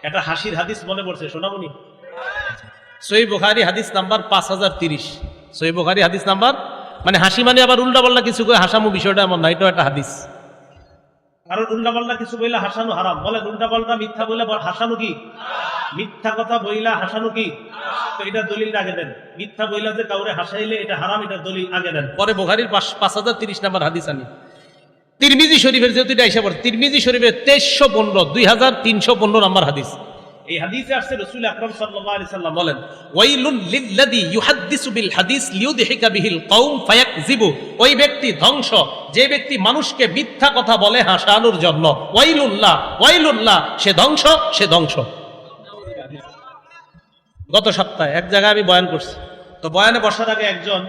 এটা হাসির হাদিস মনে পড়ছে, শোনাবনি? সহিহ বুখারী হাদিস নাম্বার 5030। সহিহ বুখারী হাদিস নাম্বার, মানে হাসি মানে আবার উল্টা পাল্টা কিছু করে হাসামু, বিষয়টা এমন না, এটাও একটা হাদিস। কারণ উল্টা পাল্টা কিছু বইলা হাসানো হারাম। বলে উল্টা পাল্টা মিথ্যা বইলা হাসানো কি? মিথ্যা কথা বইলা হাসানো কি? তো এটা দলিল আগে দেন। মিথ্যা বইলা যে কাউরে হাসাইলে এটা হারাম, এটা দলিল আগে দেন। পরে বুখারীর 5030 নাম্বার হাদিস আনি। তিরমিজি শরীফের যেহেতু এটা এসে পড়ে, তিরমিজি শরীফের 2315 2315 নাম্বার হাদিস। এই হাদিসে আসছে রাসূল আকরাম সাল্লাল্লাহু আলাইহি সাল্লাম বলেন, ওয়াইলুন লিল্লাযী ইউহাদ্দিসু বিল হাদিস লিইউদহিকা বিহিল কওম ফায়াকযিবু। ওই ব্যক্তি ধ্বংস যে ব্যক্তি মানুষকে মিথ্যা কথা বলে হাসানোর জন্য। ওয়াইলুল্লাহ, সে ধ্বংস, সে ধ্বংস। গত সপ্তাহে এক জায়গায় আমি বয়ান করছি, তো বয়ানে বসার আগে একজন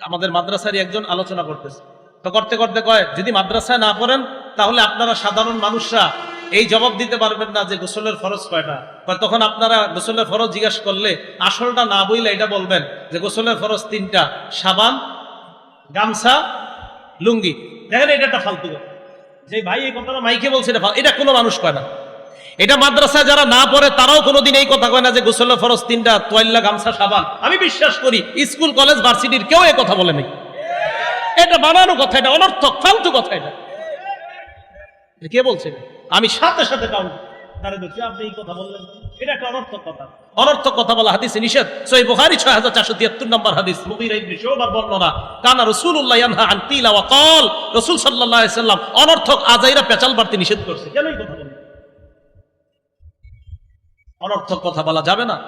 আমাদের মাদ্রাসারই একজন আলোচনা করতেছে। তো করতে করতে কয়, যদি মাদ্রাসায় না পড়েন তাহলে আপনারা সাধারণ মানুষরা এই জবাব দিতে পারবেন না যে গোসলের ফরজ কয়টা। তখন আপনারা গোসলের ফরজ জিজ্ঞাসা করলে আসলটা না বইলে এটা বলবেন যে গোসলের ফরজ 3টা, সাবান, গামছা, লুঙ্গি। দেখেন এটা একটা ফালতু কথা। যে ভাই এই কথাটা মাইকে বলছে, এটা কোনো মানুষ কয় না। এটা মাদ্রাসায় যারা না পড়ে তারাও কোনোদিন এই কথা কয় না যে গোসলের ফরজ 3টা, তোয়াল্লা, গামছা, সাবান। আমি বিশ্বাস করি স্কুল কলেজ ভার্সিটির কেউ এই কথা বলে নাই। এটা বানানো কথা, এটা অনর্থক ফালতু কথা। এটা কে বলছে? আমি সাথে সাথে আপনি এই কথা বললেন, এটা একটা অনর্থক কথা। অনর্থক কথা বলা হাদিসে নিষেধ। সহিহ বুখারী 6473 নম্বর হাদিস, মুগীরা ইবনে শুবার বর্ণনা। কানা রাসূলুল্লাহ ইয়ানহা আন কিলা ওয়া ক্বাল। রাসূল সাল্লাল্লাহু আলাইহি সাল্লাম অনর্থক আজাইরা পেঁচাল বাড়তে নিষেধ করছে। কেন এই কথা বলেন? অনর্থক কথা বলা যাবে না,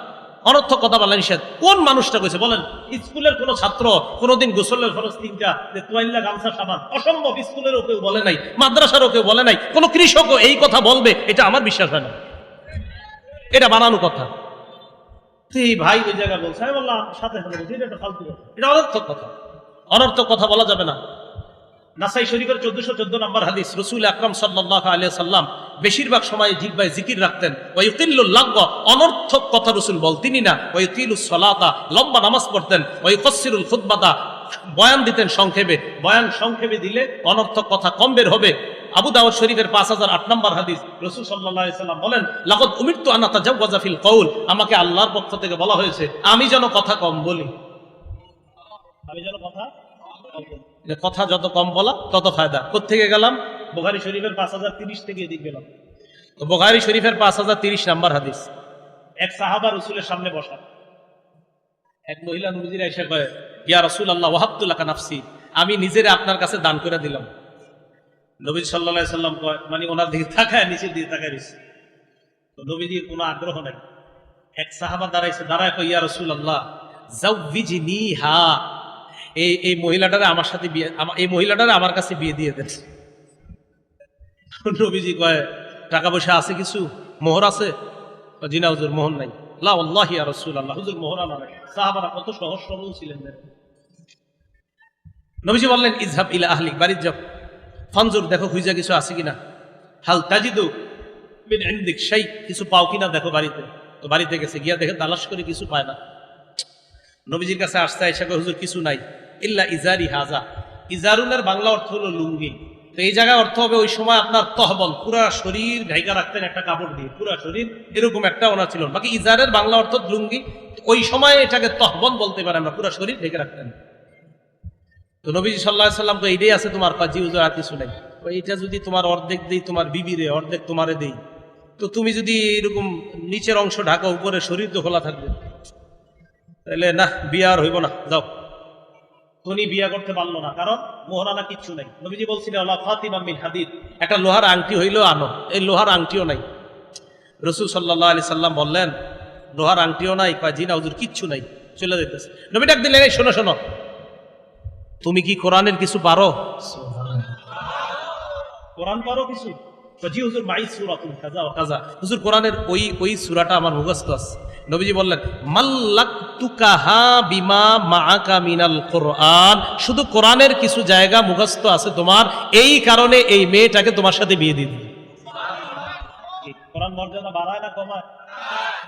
অনর্থক কথা বলা নিষেধ। কোন মানুষটা কইছে বলেন? স্কুলের কোন ছাত্র কোনদিন গোসলের ফরজ 3টা, যে তোয়াল্লা, গামছা, সাবান অসম্ভব। স্কুলেরও কেউ বলে নাই, মাদ্রাসারও কেউ বলে নাই, কোন কৃষকও এই কথা বলবে এটা আমার বিশ্বাস হয় না। এটা বানানো কথা। এই ভাই ওই জায়গায় বলছে, আমি বললাম সাথে সাথে বলছি এটা একটা ফালতু কথা, এটা অনর্থক কথা। অনর্থক কথা বলা যাবে না। নাসাই শরীফের 1414 নম্বর হাদিস, রাসূল আকরাম সাল্লাল্লাহু আলাইহি সাল্লাম বেশিরভাগ সময় জিহ্বায় জিকির রাখতেন। ওয়া ইউকিল্লুল লাগওয়া, অনর্থক কথা রাসূল বলতেনই না। ওয়া ইউকিলুস সালাতা, লম্বা নামাজ পড়তেন। ওয়া ইউকাসসিরুল খুতবাতা, বয়ান দিতেন সংক্ষেপে। বয়ান সংক্ষেপে দিলে অনর্থক কথা কম বের হবে। আবু দাউদ শরীফের 5008 নম্বর হাদিস, রাসূল সাল্লাল্লাহু আলাইহি সাল্লাম বলেন, লাকাদ উমিরতু আন আতাজাওয়াজা ফিল কওল, আমাকে আল্লাহর পক্ষ থেকে বলা হয়েছে আমি যেন কথা কম বলি। আমি যেন কথা যত কম বলা তত ফায়দা। কোত্থেকে গেলাম? বুখারী শরীফের 5030 থেকে এদিক গেলাম। তো বুখারী শরীফের 5030 নম্বর হাদিস, এক সাহাবা রাসূলের সামনে বসা। এক মহিলা নবীজির এসে কয়, ইয়া রাসূলুল্লাহ ওয়াহাবতু লাকা নাফসি, আমি নিজেরে আপনার কাছে দান করে দিলাম। নবীজি সাল্লাল্লাহু আলাইহি সাল্লাম কয়, মানে ওনার দিকে তাকায়, নিচের দিকে তাকায় রইছে। তো নবীজির কোনো আগ্রহ নাই। এক সাহাবা দাঁড়ায় কয়, ইয়া রাসূলুল্লাহ যাওয়িজনিহা, এই মহিলাটারে আমার সাথে বিয়ে, এই মহিলাটারে আমার কাছে বিয়ে দিয়ে দেন। নবীজি কয়, টাকা পয়সা আছে কিছু, মোহর আছে? জি না হুজুর, মোহর নাই। লা ওয়াল্লাহি ইয়া রাসূলুল্লাহ, হুজুর মোহর আনা নাই। সাহাবারা কত সহজ সরল ছিলেন। নবীজি বললেন, ইযহাব ইলা আহলিক, বাড়িতে যাও, ফানজুর, দেখো খুঁজা কিছু আছে কিনা। হাল তাজিদু মিন ইনদিক শাই, কিছু পাও কিনা দেখো বাড়িতে। তো বাড়িতে গেছে, গিয়া দেখে তালাশ করে কিছু পায় না। নবীজির কাছে আসতে আয়েশা কয়, হুজুর কিছু নাই, ইল্লা ইজারি হাজা। ইজারুনের বাংলা অর্থ হলো লুঙ্গি। তো এই জায়গায় অর্থ হবে ওই সময় আপনার তহবল, পুরা শরীর ঢাইকা রাখতেন একটা কাপড় দিয়ে, পুরা শরীর, এরকম একটা ওনার ছিল। বাকি ইজারের বাংলা অর্থ লুঙ্গি, ওই সময় এটাকে তহবল বলতে পারে, আমরা পুরা শরীর ঢেকে রাখতেন। তো নবীজি সাল্লাল্লাহু আলাইহি সাল্লাম তো এইটাই আছে তোমার, জি হুজুর আর কিছু নাই। এইটা যদি তোমার অর্ধেক দেই তোমার বিবিরে, অর্ধেক তোমারে দেই, তো তুমি যদি এরকম নিচের অংশ ঢাকা, উপরে শরীর তো খোলা থাকবে, তাহলে না, বিয়ে আর হইব না, যাও। উনি বিয়ে করতে পারলো না, কারণ মোহরানা কিচ্ছু নাই। নবীজি বলছিলেন, আল্লাহ ফাতিমা মিন হাদিদ, একটা লোহার আংটি হইলেও আনো। এই লোহার আংটিও নাই। রাসূল সাল্লাল্লাহু আলাইহি সাল্লাম বললেন, লোহার আংটিও নাই? কয়, জি না হুজুর, কিচ্ছু নাই, চলে যাইতেছে। নবী ডাক দিলেন, এই শোনো শোনো, তুমি কি কোরআনের কিছু পারো? কোরআন পারো কিছু? জি হুজুর, মাই সূরাতুল কাযা ওয়া কাযা, হুজুর কোরআনের ওই সূরাটা আমার মুখস্থ আছে। নবীজি বললেন, মাল্লাকতুকাহা বিমা মাআকা মিনাল কোরআন, শুধু কোরআনের কিছু জায়গা মুখস্থ আছে তোমার, এই কারণে এই মেয়েটাকে তোমার সাথে বিয়ে দিয়ে দিই। কোরআন মর্যাদা বাড়ায় না কমায়?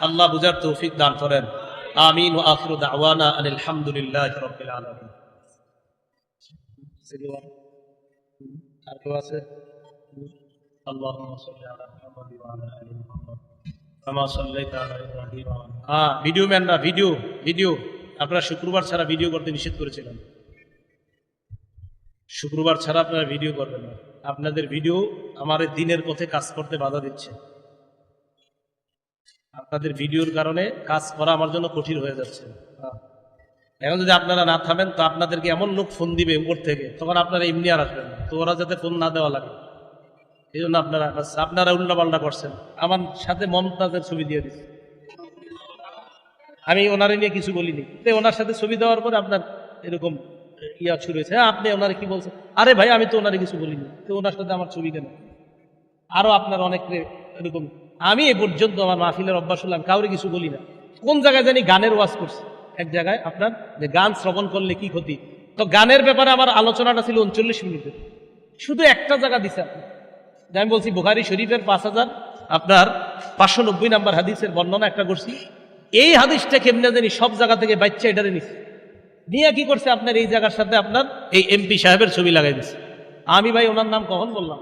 আল্লাহ বুঝার তৌফিক দান করেন। আমিন। ওয়া আখিরু দাওয়ানা আনিল হামদুলিল্লাহি রাব্বিল আলামিন। আর কেউ আছে? আল্লাহুম্মা সাল্লি আলা মুহাম্মাদ ওয়া আলা আলি মুহাম্মাদ কামা সাল্লাইতা আলা ইব্রাহিম ওয়া আলা। ভিডিও ম্যানরা, ভিডিও আপনারা শুক্রবার ছাড়া ভিডিও করতে নিষেধ করেছিলেন। শুক্রবার ছাড়া আপনারা ভিডিও করবেন না। আপনাদের ভিডিও আমার দিনের পথে কাজ করতে বাধা দিচ্ছে। আপনাদের ভিডিওর কারণে কাজ করা আমার জন্য কঠিন হয়ে যাচ্ছে। এখন যদি আপনারা না থামেন তো আপনাদেরকে এমন লোক ফোন দিবে উপর থেকে, তখন আপনারা এমনি আর আসবেন না। তো ওরা যাতে ফোন না দেওয়া লাগে, এই জন্য আপনারা উল্টাপাল্টা করছেন। আমার সাথে মমতাজের ছবি দিয়ে দিচ্ছে, আমি ওনারে নিয়ে কিছু বলিনি। ওনার সাথে ছবি দেওয়ার পরে আপনার এরকম ইয়া শুরু হয়েছে, আপনি ওনারে কি বলছেন? আরে ভাই, আমি তো ওনারে কিছু বলিনি, তো ওনার সাথে আমার ছবি কেন? আরো আপনার অনেক এরকম। আমি এ পর্যন্ত আমার মাহফিলের অভ্যাস হলাম, কাউরে কিছু বলি না। কোন জায়গায় জানি গানের ওয়াজ করছে এক জায়গায়, আপনার যে গান শ্রবণ করলে কি ক্ষতি, তো গানের ব্যাপারে আমার আলোচনাটা ছিল 39 মিনিটের, শুধু একটা জায়গা দিছে আপনি। আমি বলছি বুখারী শরীফের 5590 নাম্বার হাদিসের বর্ণনা একটা করছি। এই হাদিসটা কেমনে জানি সব জায়গা থেকে বাচ্চা এটারে নিচ্ছে, নিয়ে কি করছে আপনার এই জায়গার সাথে আপনার এই এমপি সাহেবের ছবি লাগাই দিচ্ছে। আমি ভাই ওনার নাম কখন বললাম?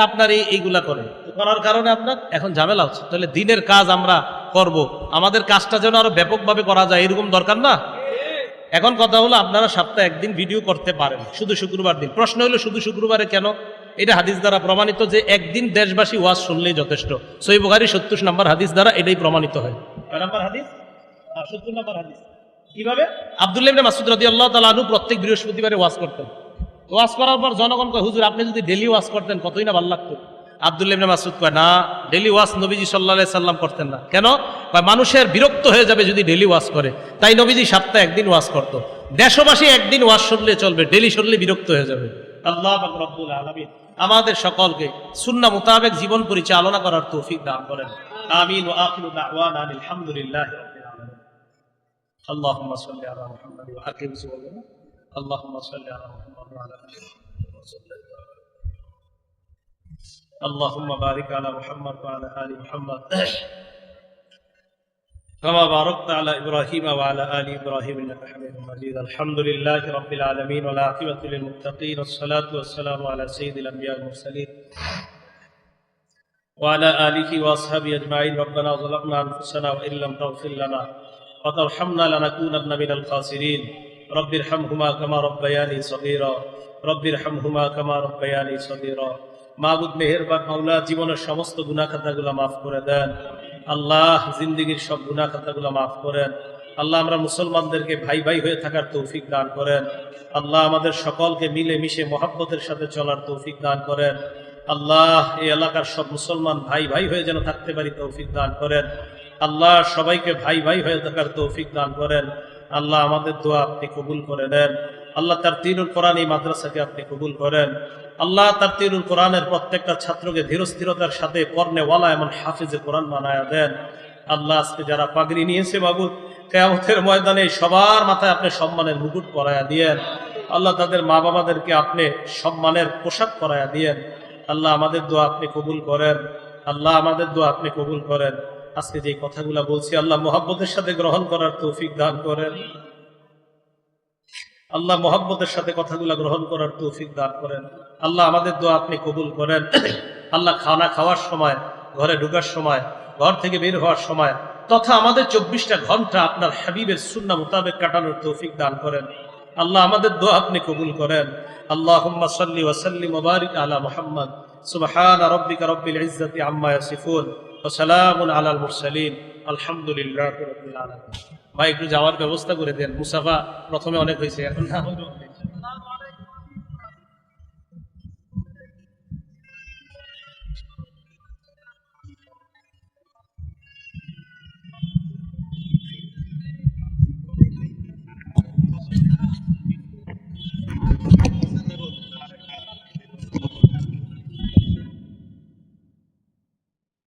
আপনার এইগুলা করার কারণে আপনার এখন ঝামেলা হচ্ছে। তাহলে দিনের কাজ আমরা করব, আমাদের কাজটা যেন আরো ব্যাপকভাবে করা যায়, এরকম দরকার না? এখন কথা হলো, আপনারা সপ্তাহে একদিন ভিডিও করতে পারেন, শুধু শুক্রবার দিন। প্রশ্ন হলো শুধু শুক্রবারে কেন? এটা হাদিস দ্বারা প্রমাণিত যে একদিন দেশবাসী ওয়াজ শুনলেই যথেষ্ট। সহিহ বুখারী 70 নম্বর হাদিস দ্বারা এটাই প্রমাণিত হয়। কয় নম্বর হাদিস? 70 নম্বর হাদিস। কিভাবে? আব্দুল্লাহ ইবনে মাসউদ রাদিয়াল্লাহু তাআলা আনহু প্রত্যেক বৃহস্পতিবারে ওয়াজ করতেন। ওয়াজ করার পর জনগণ কয়, হুজুর আপনি যদি ডেলি ওয়াজ করতেন কতই না ভালো লাগতো। আব্দুল্লাহ ইবনে মাসউদ কয়, না, ডেলি ওয়াজ নবীজি সাল্লাল্লাহু আলাইহি সাল্লাম করতেন না। কেন? কয়, মানুষের বিরক্ত হয়ে যাবে যদি ডেলি ওয়াজ করে, তাই নবীজি সপ্তাহে একদিন ওয়াজ করতো। দেশবাসী একদিন ওয়াজ শুনলে চলবে, ডেলি শুনলে বিরক্ত হয়ে যাবে। আল্লাহ পাক রব্বুল আলামিন আমাদের সকলকে সুন্নাহ মোতাবেক জীবন পরিচালনা করার তৌফিক দান করেন। আমিন। ওয়া আখিরু দাওয়ানা আলহামদুলিল্লাহি রাব্বিল আলামিন। আল্লাহুম্মা সাল্লি আলা মুহাম্মাদ ওয়া আকিম সুবহান আল্লাহুম্মা সাল্লি আলা মুহাম্মাদ ওয়া আলা আলি মুহাম্মাদ আল্লাহুম্মা বারিক আলা মুহাম্মাদ ওয়া আলা আলি মুহাম্মাদ كما باركت على إبراهيم وعلى آل إبراهيم إنك حميد مجيد الحمد لله رب العالمين والعاقبة للمتقين والصلاة والسلام على سيد الأنبياء والمرسلين وعلى آله وأصحابه أجمعين ربنا ظلمنا أنفسنا وإن لم تغفر لنا وترحمنا لنكونن من الخاسرين رب ارحمهما كما ربياني صغيرا رب ارحمهما كما ربياني صغيرا মাবুদ মেহেরবান মাওলা জীবনের সমস্ত গুনাহ খাতাগুলো মাফ করে দেন আল্লাহ জিন্দেগীর সব গুনাহ খাতাগুলো মাফ করেন আল্লাহ আমরা মুসলমানদেরকে ভাই ভাই হয়ে থাকার তৌফিক দান করেন আল্লাহ আমাদের সকলকে মিলে মিশে মহব্বতের সাথে চলার তৌফিক দান করেন আল্লাহ এই এলাকার সব মুসলমান ভাই ভাই হয়ে যেন থাকতে পারি তৌফিক দান করেন আল্লাহ সবাইকে ভাই ভাই হয়ে থাকার তৌফিক দান করেন আল্লাহ আমাদের দোয়া আপনি কবুল করে নেন আল্লাহ তারতিলুল কোরআন এই মাদ্রাসাকে আপনি কবুল করেন আল্লাহ তারতিলুল কোরআনের প্রত্যেকটা ছাত্রকে ধীরস্থিরতার সাথে পড়নেওয়ালা এমন হাফিজে কোরআন বানায়া দেন আল্লাহ আজকে যারা পাগড়ি নিয়েছে বাবু কিয়ামতের ময়দানে সবার মাথায় আপনি সম্মানের মুকুট পরায়া দিয়েন আল্লাহ তাদের মা বাবাদেরকে আপনি সম্মানের পোশাক পরায়া দিয়েন আল্লাহ আমাদের দোয়া আপনি কবুল করেন আল্লাহ আমাদের দোয়া আপনি কবুল করেন আজকে যে কথাগুলো বলছি আল্লাহ মোহাব্বতের সাথে গ্রহণ করার তৌফিক দান করেন আল্লাহ মোহাব্বতের সাথে কথাগুলো গ্রহণ করার তৌফিক দান করেন আল্লাহ আমাদের দোয়া আপনি কবুল করেন আল্লাহ খানা খাওয়ার সময় ঘরে ঢোকার সময় ঘর থেকে বের হওয়ার সময় তথা আমাদের 24টা ঘন্টা আপনার হাবিবের সুন্নাহ মোতাবেক কাটানোর তৌফিক দান করেন আল্লাহ আমাদের দোয়া আপনি কবুল করেন আল্লাহুম্মা সাল্লি ওয়া সাল্লিম ওয়া বারিক আলা মুহাম্মদ সুবহানা রাব্বিকা রাব্বিল ইজ্জাতি আম্মা ইয়াসিফুন ওয়া সালামুন আলাল মুরসালিন আলহামদুলিল্লাহি রাব্বিল আলামিন ভাই একটু যাওয়ার ব্যবস্থা করে দেন মুসাফা প্রথমে অনেক হয়েছে এখন না